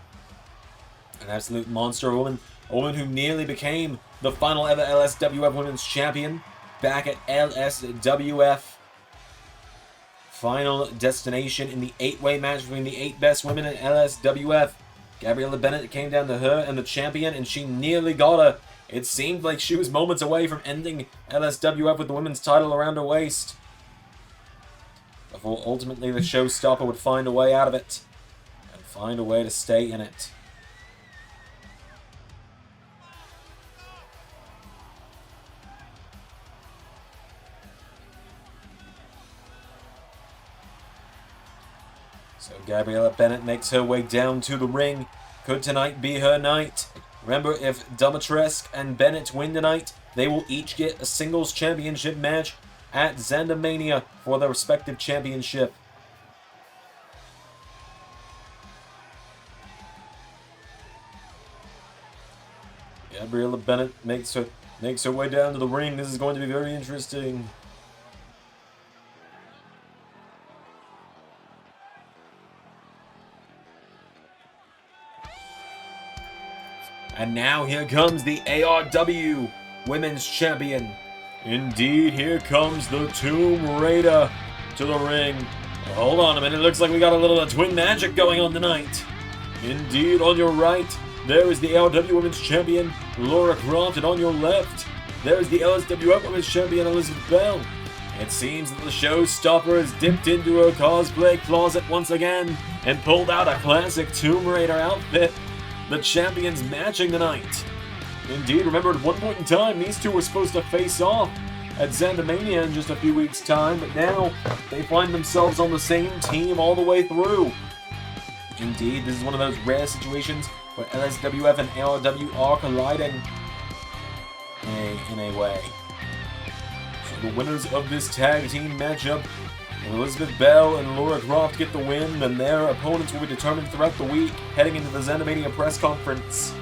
An absolute monster woman. A woman who nearly became the final ever LSWF Women's Champion back at LSWF. Final destination in the 8-way match between the 8 best women in LSWF. Gabriella Bennett came down to her and the champion, and she nearly got her. It seemed like she was moments away from ending LSWF with the women's title around her waist, before ultimately the showstopper would find a way out of it, and find a way to stay in it. So Gabriella Bennett makes her way down to the ring. Could tonight be her night? Remember, if Dimitrescu and Bennett win tonight, they will each get a singles championship match at ZanderMania for their respective championship. Gabriella Bennett makes her way down to the ring. This is going to be very interesting. And now here comes the ARW Women's Champion. Indeed, here comes the Tomb Raider to the ring. Hold on a minute, it looks like we got a little twin magic going on tonight. Indeed, on your right, there is the ARW Women's Champion, Lara Croft, and on your left, there is the LSWF Women's Champion, Elizabeth Belle. It seems that the showstopper has dipped into her cosplay closet once again and pulled out a classic Tomb Raider outfit. The champions matching tonight. Indeed, remember at one point in time, these two were supposed to face off at ZanderMania in just a few weeks' time, but now they find themselves on the same team all the way through. Indeed, this is one of those rare situations where LSWF and ARW are colliding in a way. So the winners of this tag team matchup, Elizabeth Belle and Lara Croft, get the win, and their opponents will be determined throughout the week, heading into the ZanderMania press conference.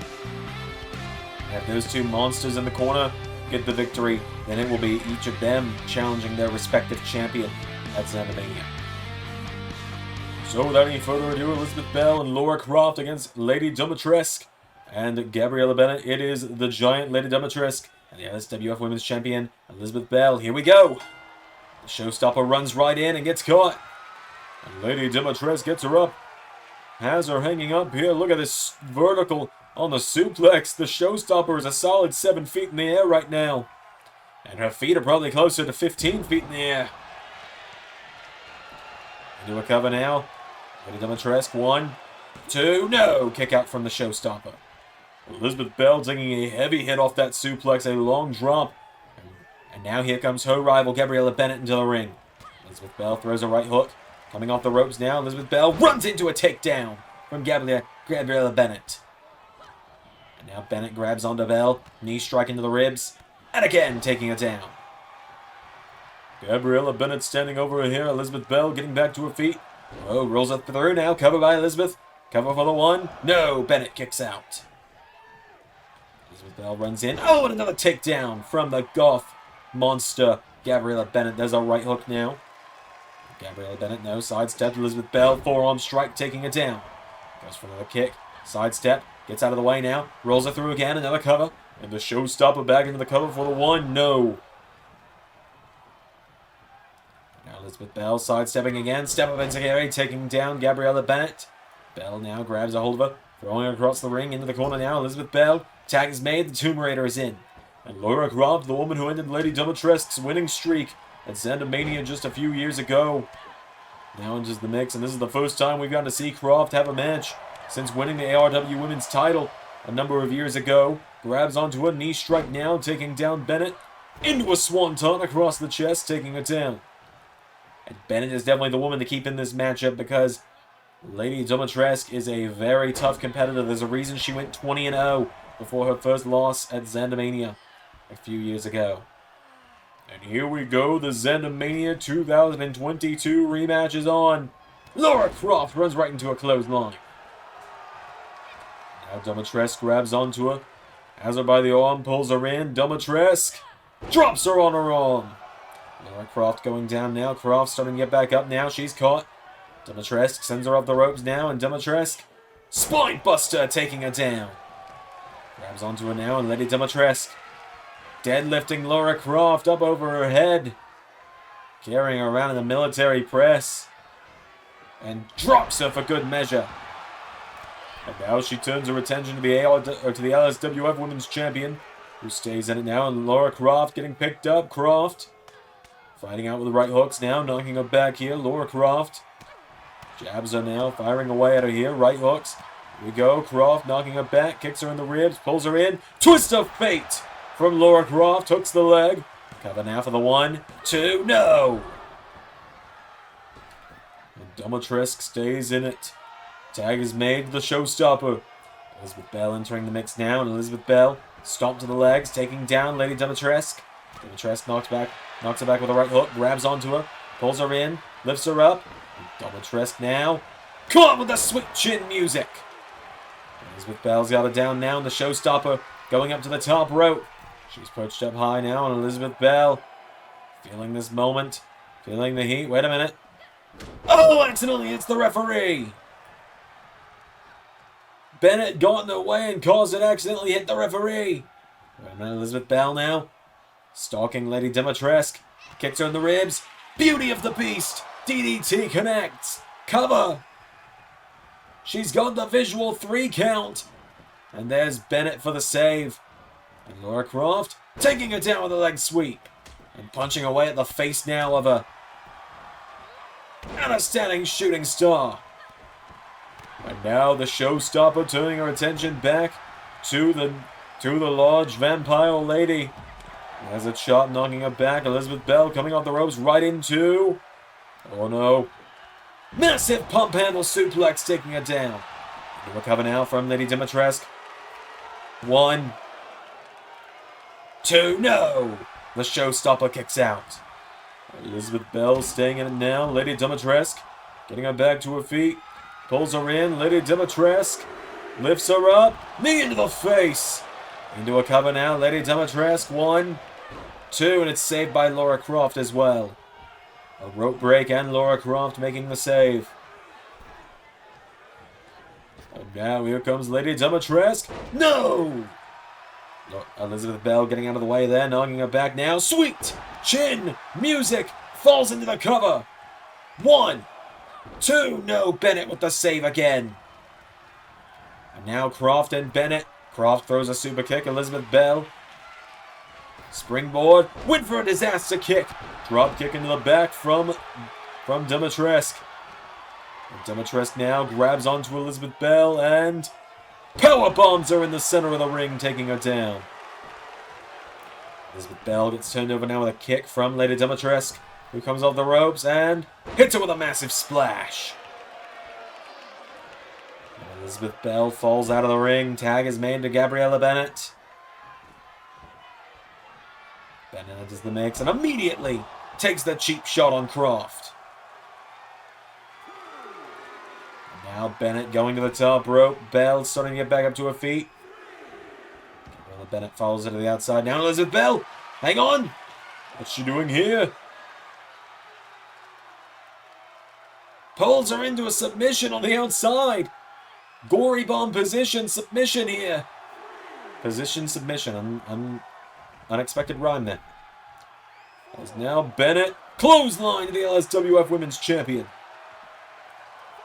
And if those two monsters in the corner get the victory, then it will be each of them challenging their respective champion at ZanderMania. So without any further ado, Elizabeth Belle and Lara Croft against Lady Dimitrescu and Gabriella Bennett. It is the giant Lady Dimitrescu And the LSWF Women's Champion, Elizabeth Belle. Here we go. The showstopper runs right in and gets caught. And Lady Dimitrescu gets her up. Has her hanging up here. Look at this vertical on the suplex. The showstopper is a solid 7 feet in the air right now. And her feet are probably closer to 15 feet in the air. Into a cover now. Lady Dimitrescu, 1, 2, no! Kick out from the showstopper. Elizabeth Belle taking a heavy hit off that suplex, a long drop. And now here comes her rival, Gabriella Bennett, into the ring. Elizabeth Belle throws a right hook. Coming off the ropes now, Elizabeth Belle runs into a takedown from Gabriella Bennett. And now Bennett grabs onto Belle, knee strike into the ribs, and again taking her down. Gabriella Bennett standing over here, Elizabeth Belle getting back to her feet. Oh, rolls up through now, cover by Elizabeth. Cover for the 1. No, Bennett kicks out. Elizabeth Belle runs in. Oh, and another takedown from the goth monster, Gabriella Bennett. There's a right hook now. Gabriella Bennett, no, sidestep. Elizabeth Belle, forearm strike, taking her down. Goes for another kick. Sidestep, gets out of the way now. Rolls her through again, another cover. And the showstopper back into the cover for the 1. No. Now Elizabeth Belle sidestepping again. Step up into Gary, taking down Gabriella Bennett. Belle now grabs a hold of her, throwing her across the ring into the corner now. Elizabeth Belle, tag is made, the Tomb Raider is in. And Lara Croft, the woman who ended Lady Dimitrescu's winning streak at ZanderMania just a few years ago, now enters the mix. And this is the first time we've gotten to see Croft have a match since winning the ARW Women's Title a number of years ago. Grabs onto a knee strike now, taking down Bennett into a swanton across the chest, taking her down. And Bennett is definitely the woman to keep in this matchup because Lady Dimitrescu is a very tough competitor. There's a reason she went 20-0 before her first loss at ZanderMania a few years ago. And here we go, the ZanderMania 2022 rematch is on. Lara Croft runs right into a clothesline. Now Dimitrescu grabs onto her, has her by the arm, pulls her in. Dimitrescu drops her on her arm. Lara Croft going down now. Croft starting to get back up now. She's caught. Dimitrescu sends her up the ropes now, and Dimitrescu spine buster, taking her down. Grabs onto her now, and Lady Dimitrescu deadlifting Lara Croft up over her head, carrying her around in the military press, and drops her for good measure. And now she turns her attention to the LSWF Women's Champion, who stays in it now, and Lara Croft getting picked up. Croft fighting out with the right hooks now, knocking her back here. Lara Croft jabs her now, firing away at her here. Right hooks. Here we go. Croft knocking her back, kicks her in the ribs, pulls her in. Twist of fate from Lara Croft, hooks the leg. Cover now for the 1, 2, no! And Dimitrescu stays in it. Tag is made to the showstopper. Elizabeth Belle entering the mix now, and Elizabeth Belle stomped to the legs, taking down Lady Dimitrescu. Dimitrescu knocks her back with a right hook, grabs onto her, pulls her in, lifts her up. Dimitrescu now, caught with the sweet chin music. Elizabeth Belle's got her down now, and the showstopper going up to the top rope. She's perched up high now, and Elizabeth Belle feeling this moment, feeling the heat. Wait a minute. Oh, accidentally hits the referee. Bennett got in the way and caused it accidentally hit the referee. Wait a minute, Elizabeth Belle now, stalking Lady Dimitrescu, kicks her in the ribs. Beauty of the beast. DDT connects. Cover. She's got the visual 3 count. And there's Bennett for the save. And Lara Croft taking her down with a leg sweep. And punching away at the face now of a standing shooting star. And now the showstopper turning her attention back to the large vampire lady. There's a shot knocking her back. Elizabeth Belle coming off the ropes right into... Oh no. Massive pump handle suplex taking her down. Into a cover now from Lady Dimitrescu. 1, 2, no! The showstopper kicks out. Elizabeth Belle staying in it now. Lady Dimitrescu getting her back to her feet. Pulls her in. Lady Dimitrescu lifts her up. Knee into the face. Into a cover now. Lady Dimitrescu. 1, 2, and it's saved by Lara Croft as well. A rope break and Lara Croft making the save. And now here comes Lady Dimitrescu. No! Look, Elizabeth Belle getting out of the way there, knocking her back now. Sweet chin music falls into the cover. 1, 2, no, Bennett with the save again. And now Croft and Bennett. Croft throws a super kick. Elizabeth Belle. Springboard. Went for a disaster kick. Drop kick into the back from Dimitrescu. Dimitrescu now grabs onto Elizabeth Belle and power bombs her in the center of the ring, taking her down. Elizabeth Belle gets turned over now with a kick from Lady Dimitrescu, who comes off the ropes and hits her with a massive splash. And Elizabeth Belle falls out of the ring. Tag is made to Gabriella Bennett. Bennett does the mix and immediately takes the cheap shot on Croft. Now Bennett going to the top rope. Belle starting to get back up to her feet. Gabriella Bennett follows her to the outside. Now Elizabeth Belle. Hang on. What's she doing here? Pulls her into a submission on the outside. Gory bomb position submission here. Position submission. Unexpected rhyme there. As now Bennett clothesline to the LSWF Women's Champion.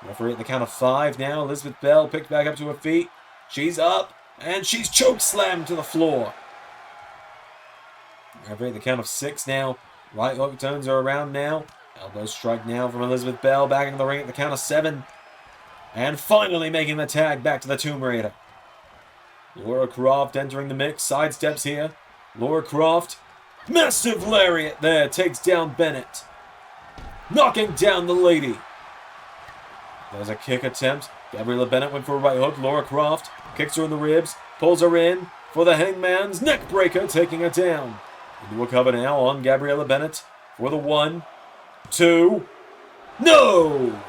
Referee at the count of 5 now. Elizabeth Belle picked back up to her feet. She's up, and she's choke slammed to the floor. Referee at the count of 6 now. Right hook turns her around now. Elbow strike now from Elizabeth Belle. Back into the ring at the count of 7. And finally making the tag back to the Tomb Raider. Lara Croft entering the mix. Sidesteps here. Lara Croft. Massive lariat there. Takes down Bennett. Knocking down the lady. There's a kick attempt. Gabriella Bennett went for a right hook. Lara Croft kicks her in the ribs. Pulls her in for the Hangman's neck breaker. Taking her down. Into a cover now on Gabriella Bennett for the 1, 2. No!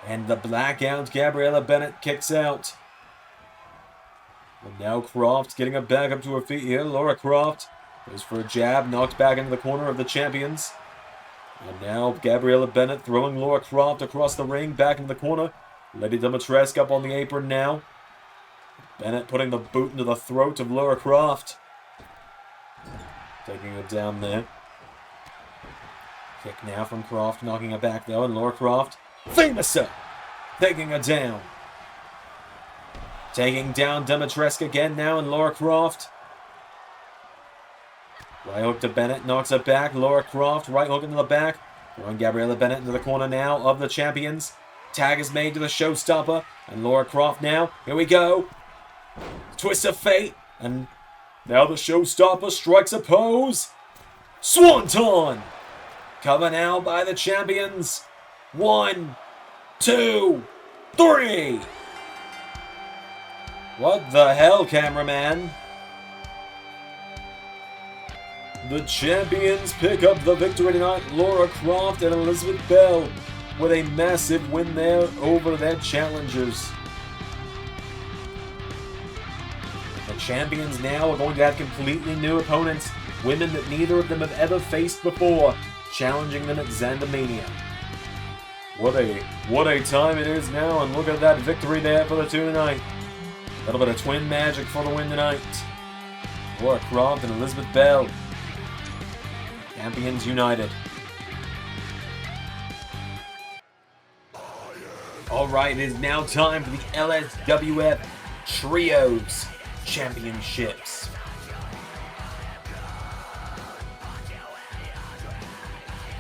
And the blackout. Gabriella Bennett kicks out. And now Croft getting her back up to her feet here. Lara Croft goes for a jab. Knocked back into the corner of the champions. And now Gabriella Bennett throwing Lara Croft across the ring, back into the corner. Lady Dimitrescu up on the apron now. Bennett putting the boot into the throat of Lara Croft. Taking her down there. Kick now from Croft, knocking her back though, and Lara Croft, famouser, taking her down. Taking down Dimitrescu again now, and Lara Croft. Right hook to Bennett, knocks her back. Lara Croft, right hook into the back. Throwing Gabriella Bennett into the corner now of the champions. Tag is made to the showstopper. And Lara Croft now. Here we go. Twist of fate. And now the showstopper strikes a pose. Swanton. Cover now by the champions. 1, 2, 3. What the hell, cameraman? The champions pick up the victory tonight. Lara Croft and Elizabeth Belle with a massive win there over their challengers. The champions now are going to have completely new opponents, women that neither of them have ever faced before, challenging them at ZanderMania. What a time it is now, and look at that victory there for the two tonight. A little bit of twin magic for the win tonight. Lara Croft and Elizabeth Belle. Champions united. Alright, it is now time for the LSWF Trios Championships.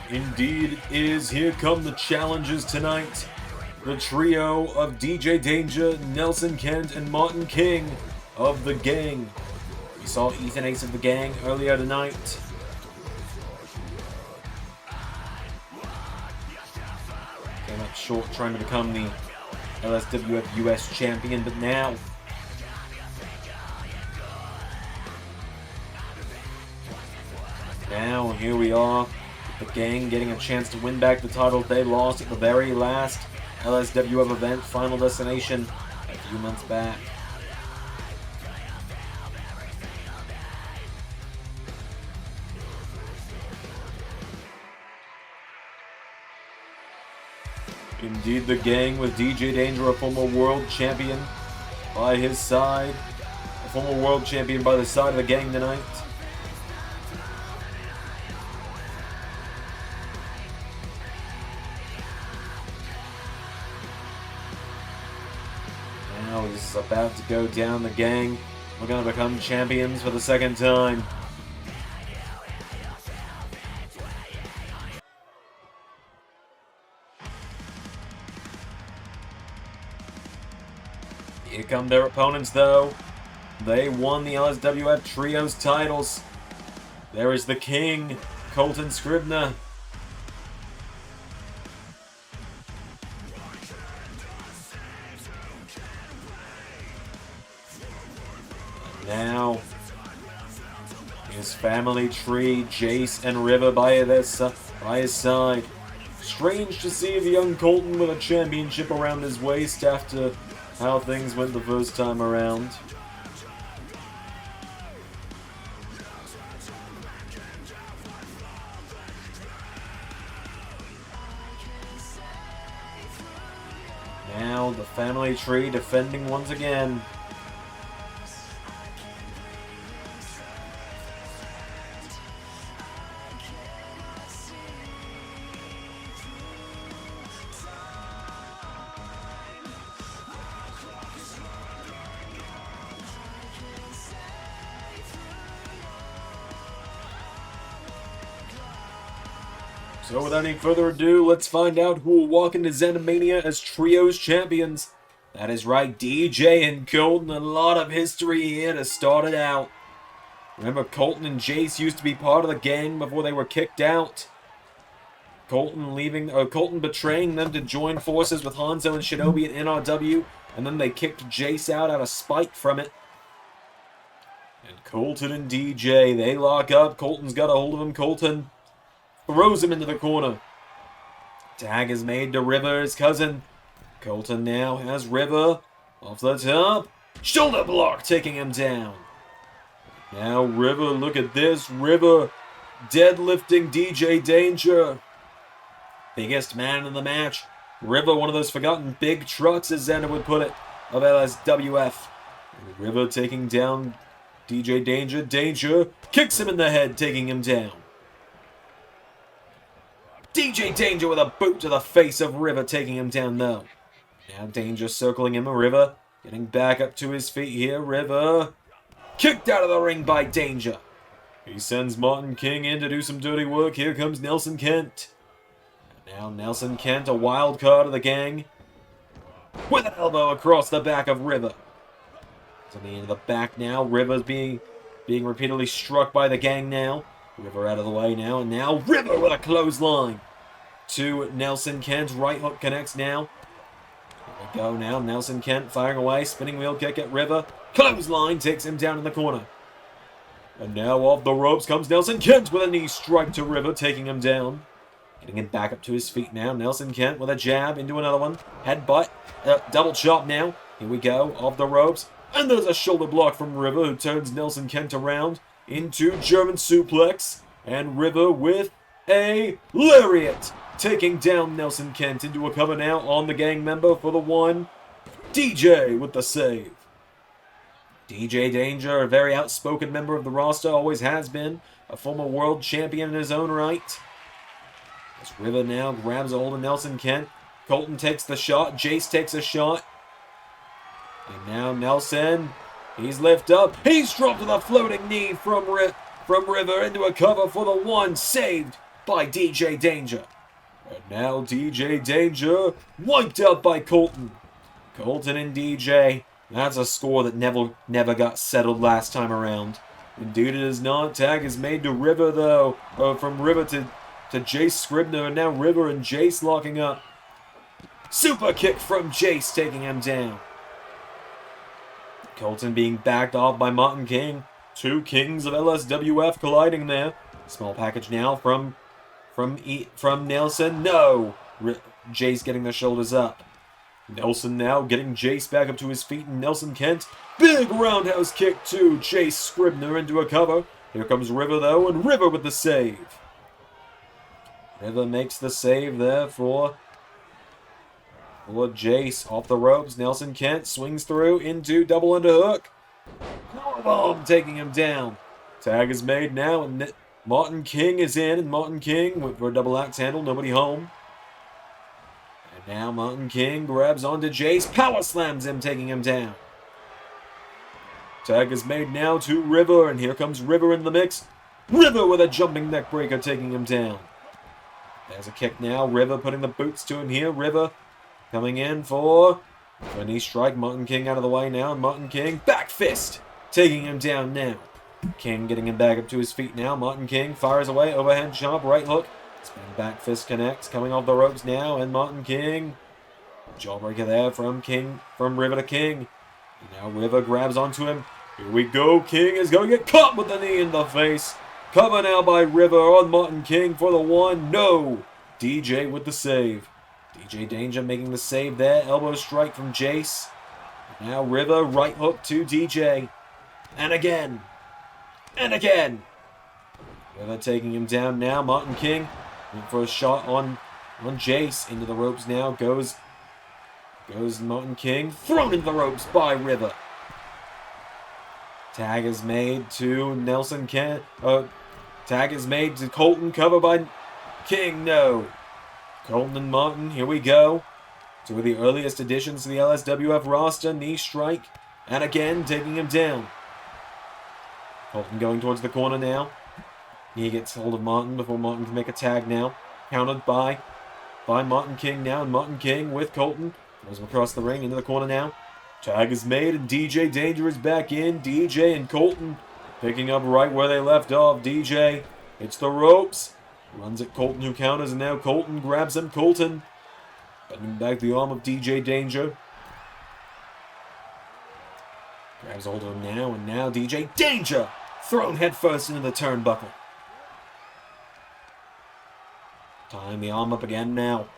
Indeed it is. Here come the challenges tonight. The trio of DJ Danger, Nelson Kent, and Martin King of The Gang. We saw Ethan Ace of The Gang earlier tonight. Came up short trying to become the LSWF US champion, but now here we are. The Gang getting a chance to win back the title they lost at the very last LSWF event, Final Destination, a few months back. Indeed, the Gang with DJ Danger, a former world champion, by his side. A former world champion by the side of the gang tonight. Now he's about to go down. The gang are going to become champions for the second time. Here come their opponents, though. They won the LSWF Trios titles. There is the King, Colton Scribner. Now, his family tree, Jace and River by his side. Strange to see the young Colton with a championship around his waist after how things went the first time around. Now the family tree defending once again. So without any further ado, let's find out who will walk into ZanderMania as Trios champions. That is right, DJ and Colton. A lot of history here to start it out. Remember, Colton and Jace used to be part of the gang before they were kicked out. Colton betraying them to join forces with Hanzo and Shinobi and NRW, and then they kicked Jace out of spite from it. And Colton and DJ, they lock up. Colton's got a hold of him. Colton throws him into the corner. Tag is made to River, his cousin. Colton now has River off the top. Shoulder block taking him down. Now River, look at this. River deadlifting DJ Danger. Biggest man in the match. River, one of those forgotten big trucks, as Xander would put it, of LSWF. And River taking down DJ Danger. Danger kicks him in the head, taking him down. DJ Danger with a boot to the face of River, taking him down though. Now Danger circling him. River getting back up to his feet here. River kicked out of the ring by Danger. He sends Martin King in to do some dirty work. Here comes Nelson Kent. Now Nelson Kent, a wild card of the gang, with an elbow across the back of River. To the end of the back now. River's being repeatedly struck by the gang now. River out of the way now, and now River with a clothesline to Nelson Kent. Right hook connects now. Here we go now. Nelson Kent firing away. Spinning wheel kick at River. Clothesline takes him down in the corner. And now off the ropes comes Nelson Kent with a knee strike to River, taking him down. Getting him back up to his feet now. Nelson Kent with a jab into another one. Headbutt. Double chop now. Here we go. Off the ropes. And there's a shoulder block from River, who turns Nelson Kent around into German suplex, and River with a lariat, taking down Nelson Kent into a cover now on the gang member for the one. DJ with the save. DJ Danger, a very outspoken member of the roster, always has been, a former world champion in his own right. As River now grabs a hold of Nelson Kent. Colton takes the shot. Jace takes a shot. And now Nelson, he's lifted up. He's dropped with a floating knee from River into a cover for the one, saved by DJ Danger. And now DJ Danger wiped out by Colton. Colton and DJ, that's a score that never got settled last time around. Indeed it is not. Tag is made to River though. From River to Jace Scribner, and now River and Jace locking up. Super kick from Jace, taking him down. Colton being backed off by Martin King. Two kings of LSWF colliding there. Small package now from Nelson. No! Jace getting the shoulders up. Nelson now getting Jace back up to his feet, and Nelson Kent. Big roundhouse kick to Jace Scribner into a cover. Here comes River though, and River with the save. River makes the save there for Jace. Off the ropes, Nelson Kent swings through into double underhook. Powerbomb taking him down. Tag is made now, and Martin King is in, and Martin King went for a double axe handle, nobody home. And now Martin King grabs onto Jace, power slams him, taking him down. Tag is made now to River, and here comes River in the mix. River with a jumping neck breaker, taking him down. There's a kick now, River putting the boots to him here. River coming in for a knee strike. Martin King out of the way now. Martin King, back fist, taking him down now. King getting him back up to his feet now. Martin King fires away, overhand chop, right hook. Spinning back fist connects, coming off the ropes now, and Martin King. Jawbreaker there from King, from River to King. And now River grabs onto him. Here we go. King is going to get caught with the knee in the face. Cover now by River on Martin King for the one. No. DJ with the save. DJ Danger making the save there. Elbow strike from Jace. Now River, right hook to DJ. And again. And again. River taking him down now. Martin King looking for a shot on Jace. Into the ropes now. Goes Martin King. Thrown into the ropes by River. Tag is made to Nelson Kent. Tag is made to Colton. Cover by King. No. Colton and Martin. Here we go. Two of the earliest additions to the LSWF roster. Knee strike. And again, taking him down. Colton going towards the corner now. He gets hold of Martin before Martin can make a tag now. Countered by Martin King now. And Martin King with Colton. Throws him across the ring into the corner now. Tag is made and DJ Danger is back in. DJ and Colton picking up right where they left off. DJ hits the ropes. Runs at Colton who counters, and now Colton grabs him. Colton bending back the arm of DJ Danger. Grabs hold of him now, and now DJ Danger thrown headfirst into the turnbuckle. Tying the arm up again now.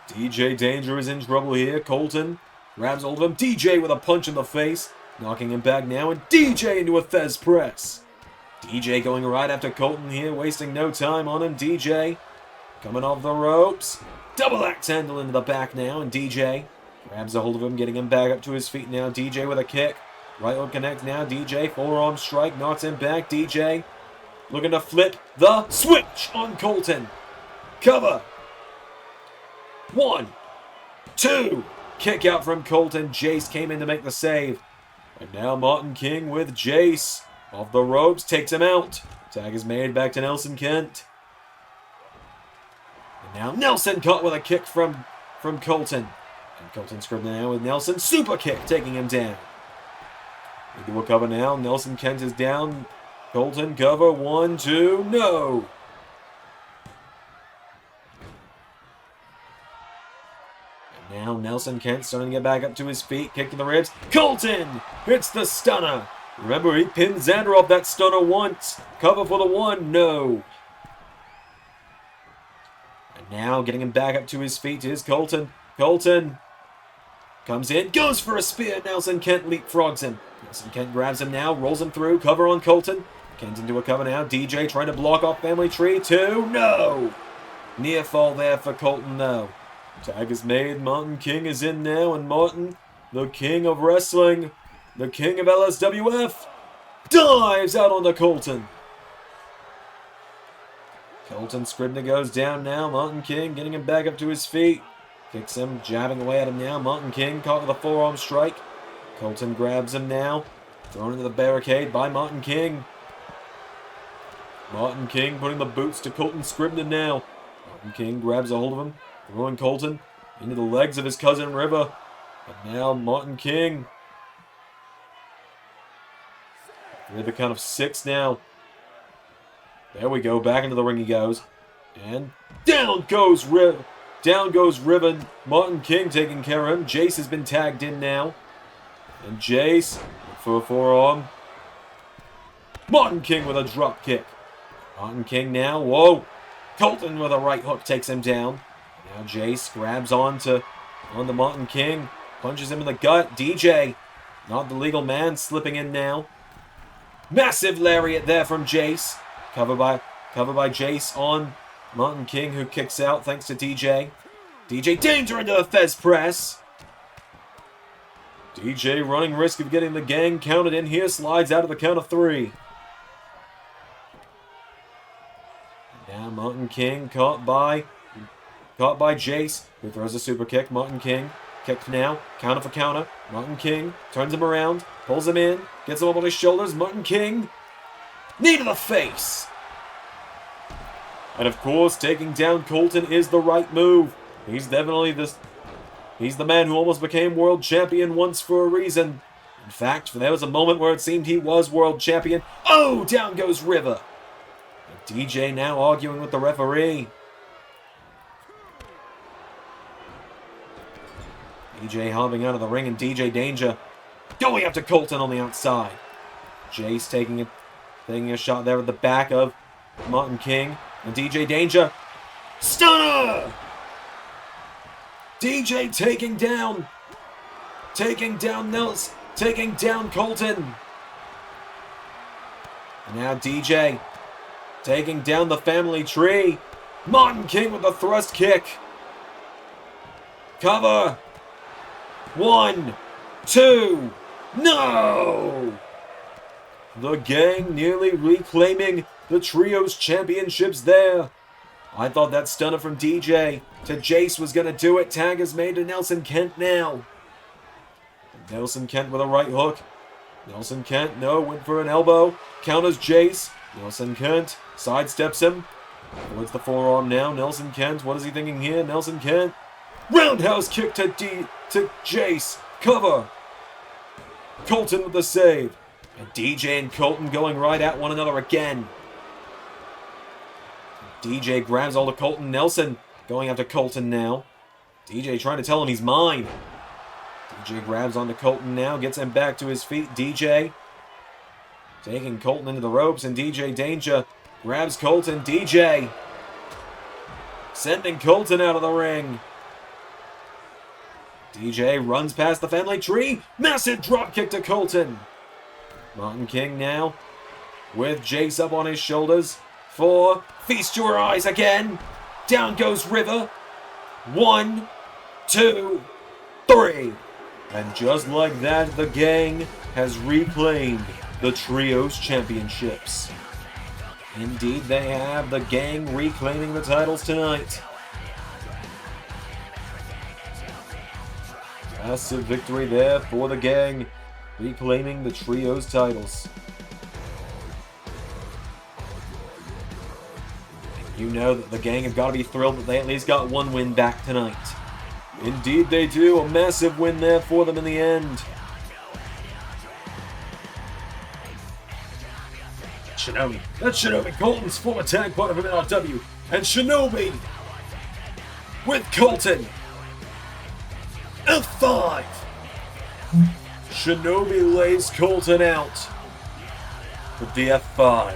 DJ Danger is in trouble here. Colton grabs hold of him. DJ with a punch in the face. Knocking him back now, and DJ into a Thez press. DJ going right after Colton here, wasting no time on him. DJ coming off the ropes. Double axe handle into the back now, and DJ grabs a hold of him, getting him back up to his feet now. DJ with a kick. Right hook connects now. DJ, forearm strike, knocks him back. DJ looking to flip the switch on Colton. Cover. 1, 2. Kick out from Colton. Jace came in to make the save. And now Martin King with Jace. Off the ropes, takes him out. Tag is made back to Nelson Kent. And now Nelson caught with a kick from Colton. And Colton scribbling now with Nelson. Super kick, taking him down. We do a cover now. Nelson Kent is down. Colton cover. 1, 2, no. Now Nelson Kent starting to get back up to his feet, kick to the ribs. Colton hits the stunner. Remember, he pinned Xander off that stunner once. Cover for the 1, no. And now getting him back up to his feet is Colton. Colton comes in, goes for a spear. Nelson Kent leapfrogs him. Nelson Kent grabs him now, rolls him through. Cover on Colton. Kent into a cover now. DJ trying to block off Family Tree. 2, no. Near fall there for Colton, though. Tag is made. Martin King is in now, and Martin, the king of wrestling, the king of LSWF, dives out onto Colton. Colton Scribner goes down now. Martin King getting him back up to his feet. Kicks him, jabbing away at him now. Martin King caught with a forearm strike. Colton grabs him now. Thrown into the barricade by Martin King. Martin King putting the boots to Colton Scribner now. Martin King grabs a hold of him. Throwing Colton into the legs of his cousin River. And now Martin King. River count of 6 now. There we go. Back into the ring he goes. And down goes River. Down goes River. Martin King taking care of him. Jace has been tagged in now. And Jace for a forearm. Martin King with a drop kick. Martin King now. Whoa. Colton with a right hook takes him down. Now Jace grabs onto Martin King. Punches him in the gut. DJ, not the legal man, slipping in now. Massive lariat there from Jace. Cover by Jace on Martin King, who kicks out thanks to DJ. DJ Danger into the Thez press. DJ running risk of getting the gang counted in here, slides out of the count of 3. Now Martin King caught by Jace, who throws a super kick. Martin King kicked now, counter for counter. Martin King turns him around, pulls him in, gets him up on his shoulders. Martin King, knee to the face. And of course, taking down Colton is the right move. He's the man who almost became world champion once for a reason. In fact, there was a moment where it seemed he was world champion. Oh, down goes River. And DJ now arguing with the referee. DJ hopping out of the ring and DJ Danger going after Colton on the outside. Jace taking a shot there at the back of Martin King. And DJ Danger. Stunner! DJ taking down Nels, taking down Colton. And now DJ taking down the family tree. Martin King with the thrust kick. Cover. 1, 2, no! The gang nearly reclaiming the Trios Championships there. I thought that stunner from DJ to Jace was going to do it. Tag is made to Nelson Kent now. Nelson Kent with a right hook. Nelson Kent, no, went for an elbow. Counters Jace. Nelson Kent sidesteps him. Towards the forearm now. Nelson Kent, what is he thinking here? Nelson Kent. Roundhouse kick to Jace. Cover. Colton with the save. And DJ and Colton going right at one another again. DJ grabs all of Colton. Nelson going after Colton now. DJ trying to tell him he's mine. DJ grabs onto Colton now. Gets him back to his feet. DJ taking Colton into the ropes. And DJ Danger grabs Colton. DJ sending Colton out of the ring. DJ runs past the family tree. Massive dropkick to Colton. Martin King now with Jace up on his shoulders. 4, feast your eyes again. Down goes River. 1, 2, 3. And just like that, the gang has reclaimed the Trios Championships. Indeed, they have, the gang reclaiming the titles tonight. Massive victory there for the gang, reclaiming the Trios titles. You know that the gang have got to be thrilled that they at least got one win back tonight. Indeed they do, a massive win there for them in the end. Shinobi, that's Shinobi, Colton's former tag partner from ARW, and Shinobi with Colton. F5! Shinobi lays Colton out with the F5.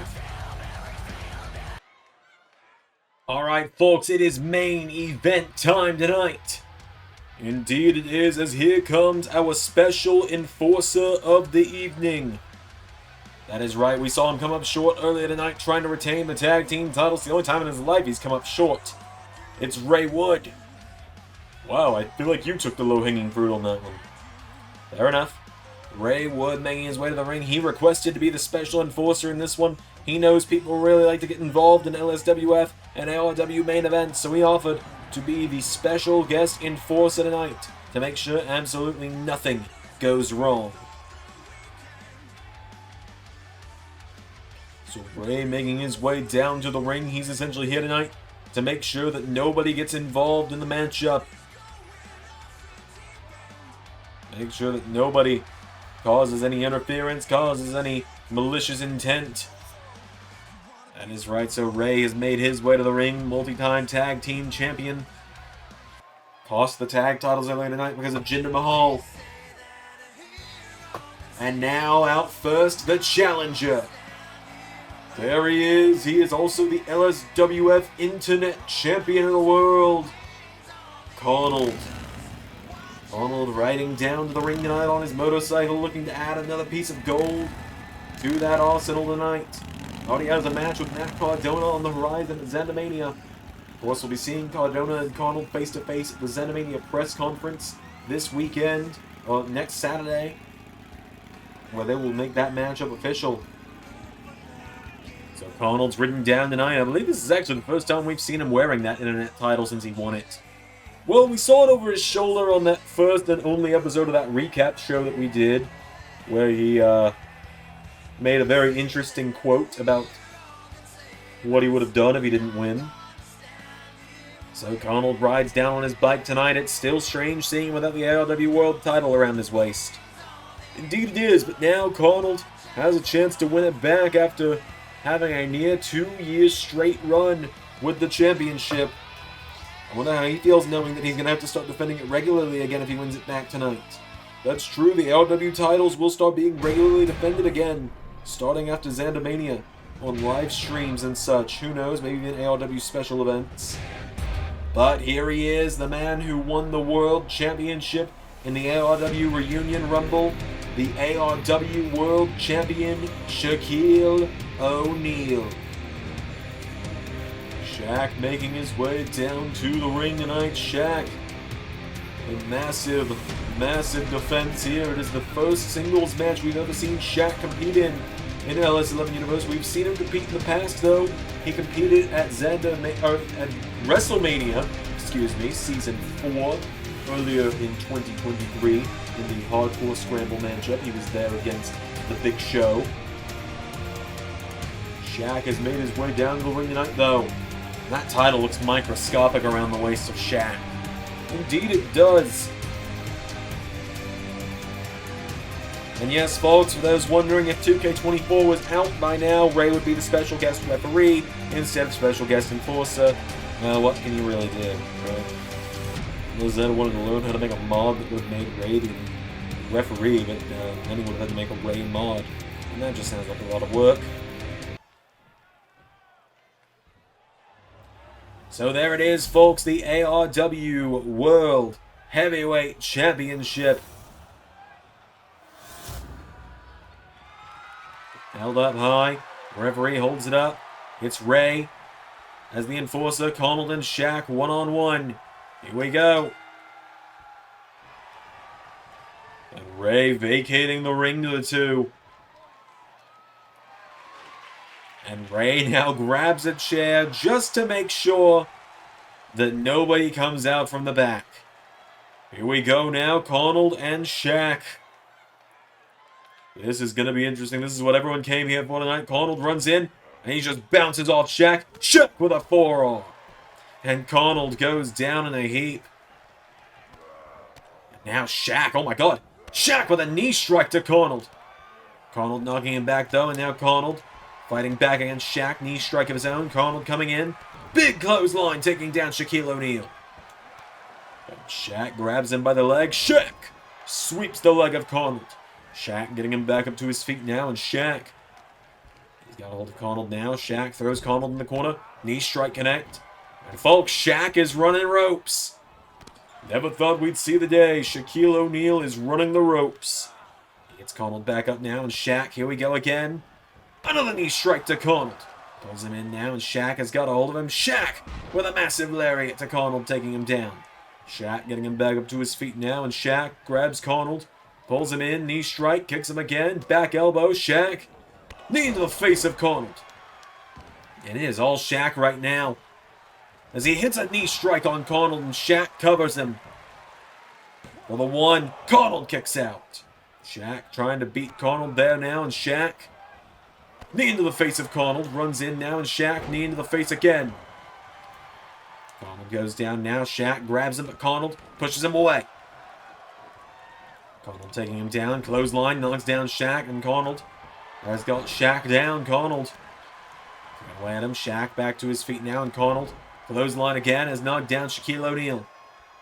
Alright folks, it is main event time tonight. Indeed it is, as here comes our special enforcer of the evening. That is right, we saw him come up short earlier tonight trying to retain the tag team titles. The only time in his life he's come up short. It's Ray Wood. Wow, I feel like you took the low-hanging fruit on that one. Fair enough. Ray Wood making his way to the ring. He requested to be the special enforcer in this one. He knows people really like to get involved in LSWF and ARW main events, so he offered to be the special guest enforcer tonight to make sure absolutely nothing goes wrong. So Ray making his way down to the ring. He's essentially here tonight to make sure that nobody gets involved in the matchup. Make sure that nobody causes any interference, causes any malicious intent. That is right, so Ray has made his way to the ring, multi-time tag team champion. Cost the tag titles earlier tonight because of Jinder Mahal. And now out first, the challenger. There he is also the LSWF Internet Champion of the World, Carnold. Carnold riding down to the ring tonight on his motorcycle, looking to add another piece of gold to that arsenal tonight. Already has a match with Matt Cardona on the horizon at ZanderMania. Of course, we'll be seeing Cardona and Carnold face-to-face at the ZanderMania press conference this weekend. next Saturday, where they will make that matchup official. So Carnold's ridden down tonight. I believe this is actually the first time we've seen him wearing that internet title since he won it. Well, we saw it over his shoulder on that first and only episode of that recap show that we did, where he made a very interesting quote about what he would have done if he didn't win. So Carnold rides down on his bike tonight. It's still strange seeing him without the ARW World Title around his waist. Indeed it is, but now Carnold has a chance to win it back after having a near 2 year straight run with the championship. I wonder how he feels knowing that he's going to have to start defending it regularly again if he wins it back tonight. That's true, the ARW titles will start being regularly defended again, starting after ZanderMania, on live streams and such. Who knows, maybe even ARW special events. But here he is, the man who won the World Championship in the ARW Reunion Rumble, the ARW World Champion, Shaquille O'Neal. Shaq making his way down to the ring tonight. Shaq, a massive, massive defense here. It is the first singles match we've ever seen Shaq compete in LS11 Universe. We've seen him compete in the past, though. He competed at WrestleMania, Season 4, earlier in 2023, in the Hardcore Scramble matchup. He was there against The Big Show. Shaq has made his way down to the ring tonight, though. That title looks microscopic around the waist of Shaq. Indeed it does. And yes, folks, for those wondering if 2K23 was out by now, Ray would be the special guest referee instead of special guest enforcer. What can you really do, right? Lizette wanted to learn how to make a mod that would have made Ray the referee, but then he would have had to make a Ray mod. And that just sounds like a lot of work. So there it is, folks, the ARW World Heavyweight Championship. Held up high. Referee holds it up. It's Ray as the enforcer. Carnold and Shaq one-on-one. Here we go. And Ray vacating the ring to the two. And Ray now grabs a chair just to make sure that nobody comes out from the back. Here we go now, Carnold and Shaq. This is going to be interesting. This is what everyone came here for tonight. Carnold runs in, and he just bounces off Shaq. Shaq with a forearm. And Carnold goes down in a heap. And now Shaq, oh my god. Shaq with a knee strike to Carnold. Carnold knocking him back though, and now Carnold fighting back against Shaq. Knee strike of his own. Carnold coming in. Big clothesline taking down Shaquille O'Neal. And Shaq grabs him by the leg. Shaq sweeps the leg of Carnold. Shaq getting him back up to his feet now, and Shaq, he's got a hold of Carnold now. Shaq throws Carnold in the corner. Knee strike connect. And folks, Shaq is running ropes. Never thought we'd see the day. Shaquille O'Neal is running the ropes. He gets Carnold back up now, and Shaq, here we go again. Another knee strike to Carnold. Pulls him in now, and Shaq has got a hold of him. Shaq with a massive lariat to Carnold, taking him down. Shaq getting him back up to his feet now, and Shaq grabs Carnold. Pulls him in, knee strike, kicks him again, back elbow, Shaq. Knee into the face of Carnold. It is all Shaq right now. As he hits a knee strike on Carnold, and Shaq covers him. For the one, Carnold kicks out. Shaq trying to beat Carnold there now, and Shaq. Knee into the face of Carnold, runs in now, and Shaq, knee into the face again. Carnold goes down now, Shaq grabs him, but Carnold pushes him away. Carnold taking him down, clothesline, knocks down Shaq, and Carnold has got Shaq down. Carnold taking away at him. Shaq back to his feet now, and Carnold, clothesline again, has knocked down Shaquille O'Neal.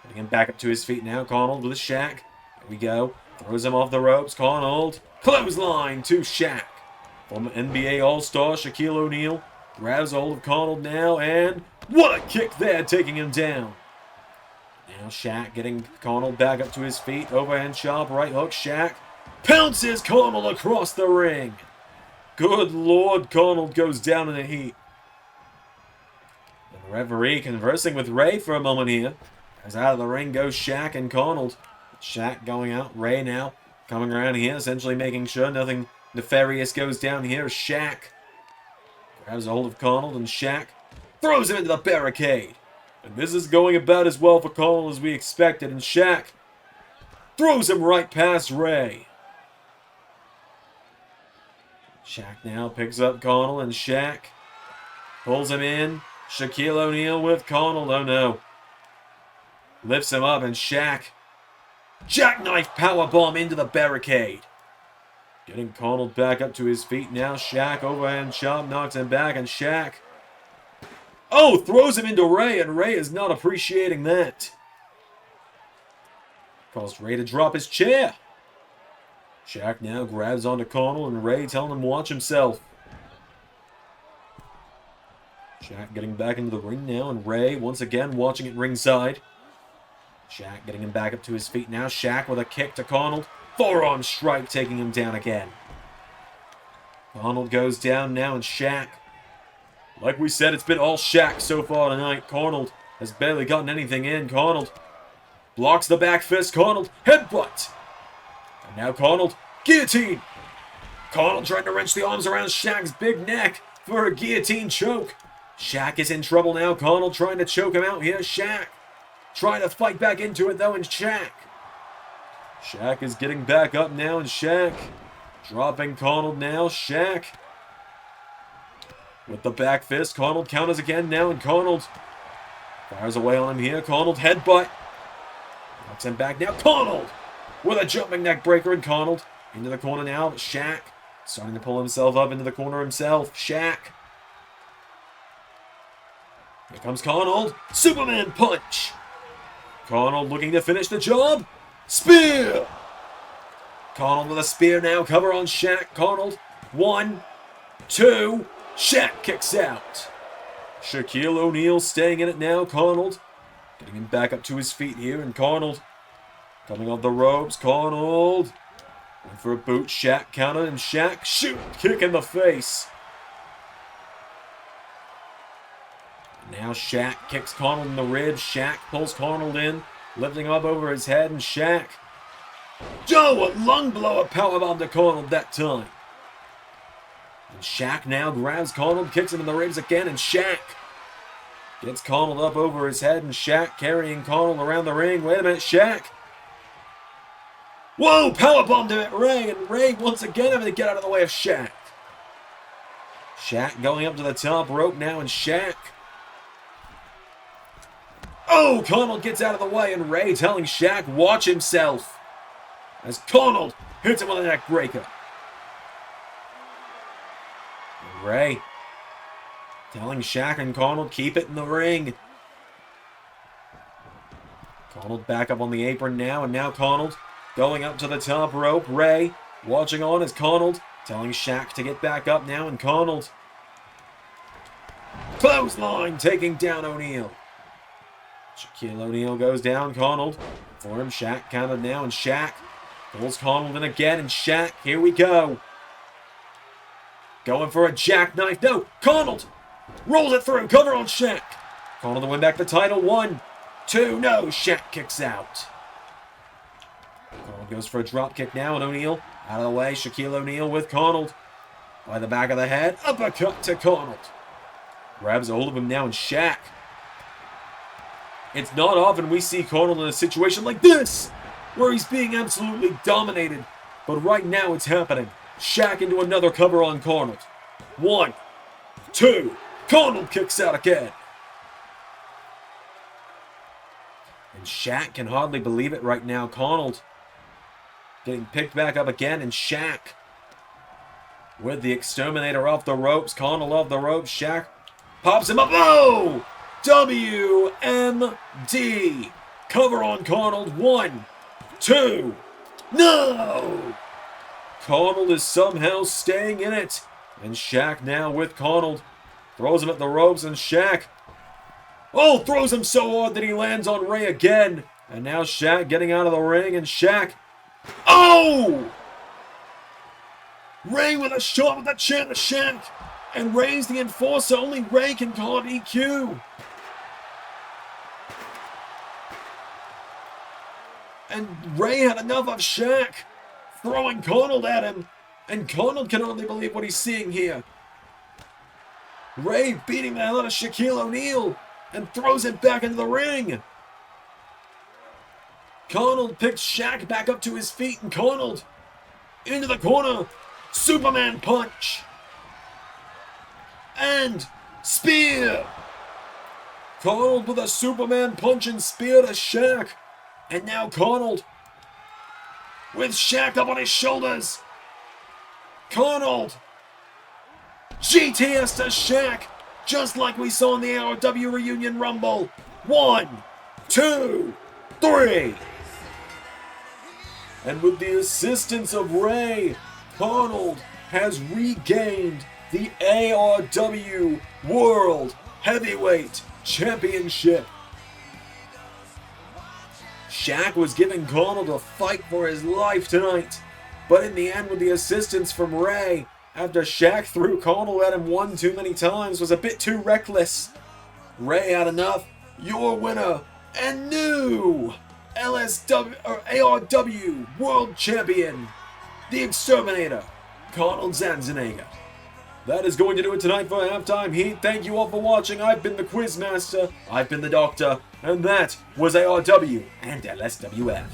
Getting him back up to his feet now, Carnold with a Shaq. Here we go, throws him off the ropes. Carnold, clothesline to Shaq. Former NBA All-Star Shaquille O'Neal grabs hold of Carnold now, and what a kick there, taking him down. Now Shaq getting Carnold back up to his feet. Overhand chop, right hook. Shaq pounces Carnold across the ring. Good Lord, Carnold goes down in a heap. And the referee conversing with Ray for a moment here. As out of the ring goes Shaq and Carnold. Shaq going out. Ray now coming around here, essentially making sure nothing nefarious goes down here. Shaq grabs a hold of Carnold, and Shaq throws him into the barricade. And this is going about as well for Carnold as we expected, and Shaq throws him right past Ray. Shaq now picks up Carnold, and Shaq pulls him in. Shaquille O'Neal with Carnold. Oh no. Lifts him up, and Shaq jackknife powerbomb into the barricade. Getting Carnold back up to his feet now. Shaq overhand chop knocks him back, and Shaq throws him into Ray, and Ray is not appreciating that. Caused Ray to drop his chair. Shaq now grabs onto Carnold, and Ray telling him to watch himself. Shaq getting back into the ring now, and Ray once again watching it ringside. Shaq getting him back up to his feet now. Shaq with a kick to Carnold. Forearm strike taking him down again. Carnold goes down now, and Shaq, like we said, it's been all Shaq so far tonight. Carnold has barely gotten anything in. Carnold blocks the back fist. Carnold headbutt. And now Carnold guillotine. Carnold trying to wrench the arms around Shaq's big neck for a guillotine choke. Shaq is in trouble now. Carnold trying to choke him out here. Shaq trying to fight back into it though, and Shaq is getting back up now, and Shaq dropping Carnold now. Shaq with the back fist. Carnold counters again now, and Carnold fires away on him here. Carnold headbutt. Knocks him back now. Carnold with a jumping neck breaker, and Carnold into the corner now. Shaq starting to pull himself up into the corner himself. Shaq. Here comes Carnold. Superman punch. Carnold looking to finish the job. Spear. Carnold with a spear now. Cover on Shaq. Carnold. 1, 2. Shaq kicks out. Shaquille O'Neal staying in it now. Carnold getting him back up to his feet here. And Carnold coming off the ropes. Carnold went for a boot. Shaq countered, and Shaq shoot. Kick in the face. Now Shaq kicks Carnold in the ribs. Shaq pulls Carnold in, lifting him up over his head, and Shaq, a lung blower powerbomb to Carnold that time. And Shaq now grabs Carnold, kicks him in the ribs again, and Shaq gets Carnold up over his head, and Shaq carrying Carnold around the ring. Wait a minute, Shaq. Whoa, powerbombed him at Ray, and Ray once again having to get out of the way of Shaq. Shaq going up to the top rope now, and Shaq. Carnold gets out of the way, and Ray telling Shaq, watch himself. As Carnold hits him with a neck breaker. And Ray telling Shaq and Carnold, keep it in the ring. Carnold back up on the apron now, and now Carnold going up to the top rope. Ray watching on as Carnold telling Shaq to get back up now, and Carnold clothesline taking down O'Neal. Shaquille O'Neal goes down. Carnold for him. Shaq counted now, and Shaq pulls Carnold in again, and Shaq, here we go. Going for a jackknife. No, Carnold rolls it through. Cover on Shaq. Carnold to win back the title. 1, 2, no. Shaq kicks out. Carnold goes for a drop kick now, and O'Neal out of the way. Shaquille O'Neal with Carnold by the back of the head. Uppercut to Carnold. Grabs a hold of him now, and Shaq. It's not often we see Carnold in a situation like this, where he's being absolutely dominated. But right now it's happening. Shaq into another cover on Carnold. 1, 2. Carnold kicks out again. And Shaq can hardly believe it right now. Carnold getting picked back up again, and Shaq with the exterminator off the ropes. Carnold off the ropes. Shaq pops him up. Oh! WMD. Cover on Carnold. 1, 2. No! Carnold is somehow staying in it. And Shaq now with Carnold. Throws him at the ropes, and Shaq throws him so hard that he lands on Ray again. And now Shaq getting out of the ring, and Shaq. Ray with a shot with the chair to Shaq. And Ray's the enforcer. Only Ray can call it EQ. And Ray had enough of Shaq throwing Carnold at him. And Carnold can only believe what he's seeing here. Ray beating the hell out of Shaquille O'Neal and throws him back into the ring. Carnold picks Shaq back up to his feet, and Carnold into the corner. Superman punch. And spear. Carnold with a Superman punch and spear to Shaq. And now Carnold with Shaq up on his shoulders. Carnold. GTS to Shaq. Just like we saw in the ARW Reunion Rumble. 1, 2, 3. And with the assistance of Ray, Carnold has regained the ARW World Heavyweight Championship. Shaq was giving Carnold a fight for his life tonight, but in the end, with the assistance from Ray, after Shaq threw Carnold at him one too many times, was a bit too reckless. Ray had enough. Your winner and new ARW World Champion, the Exterminator, Carnold Schwarzenegger. That is going to do it tonight for Halftime Heat. Thank you all for watching. I've been the Quizmaster, I've been the Doctor, and that was ARW and LSWF.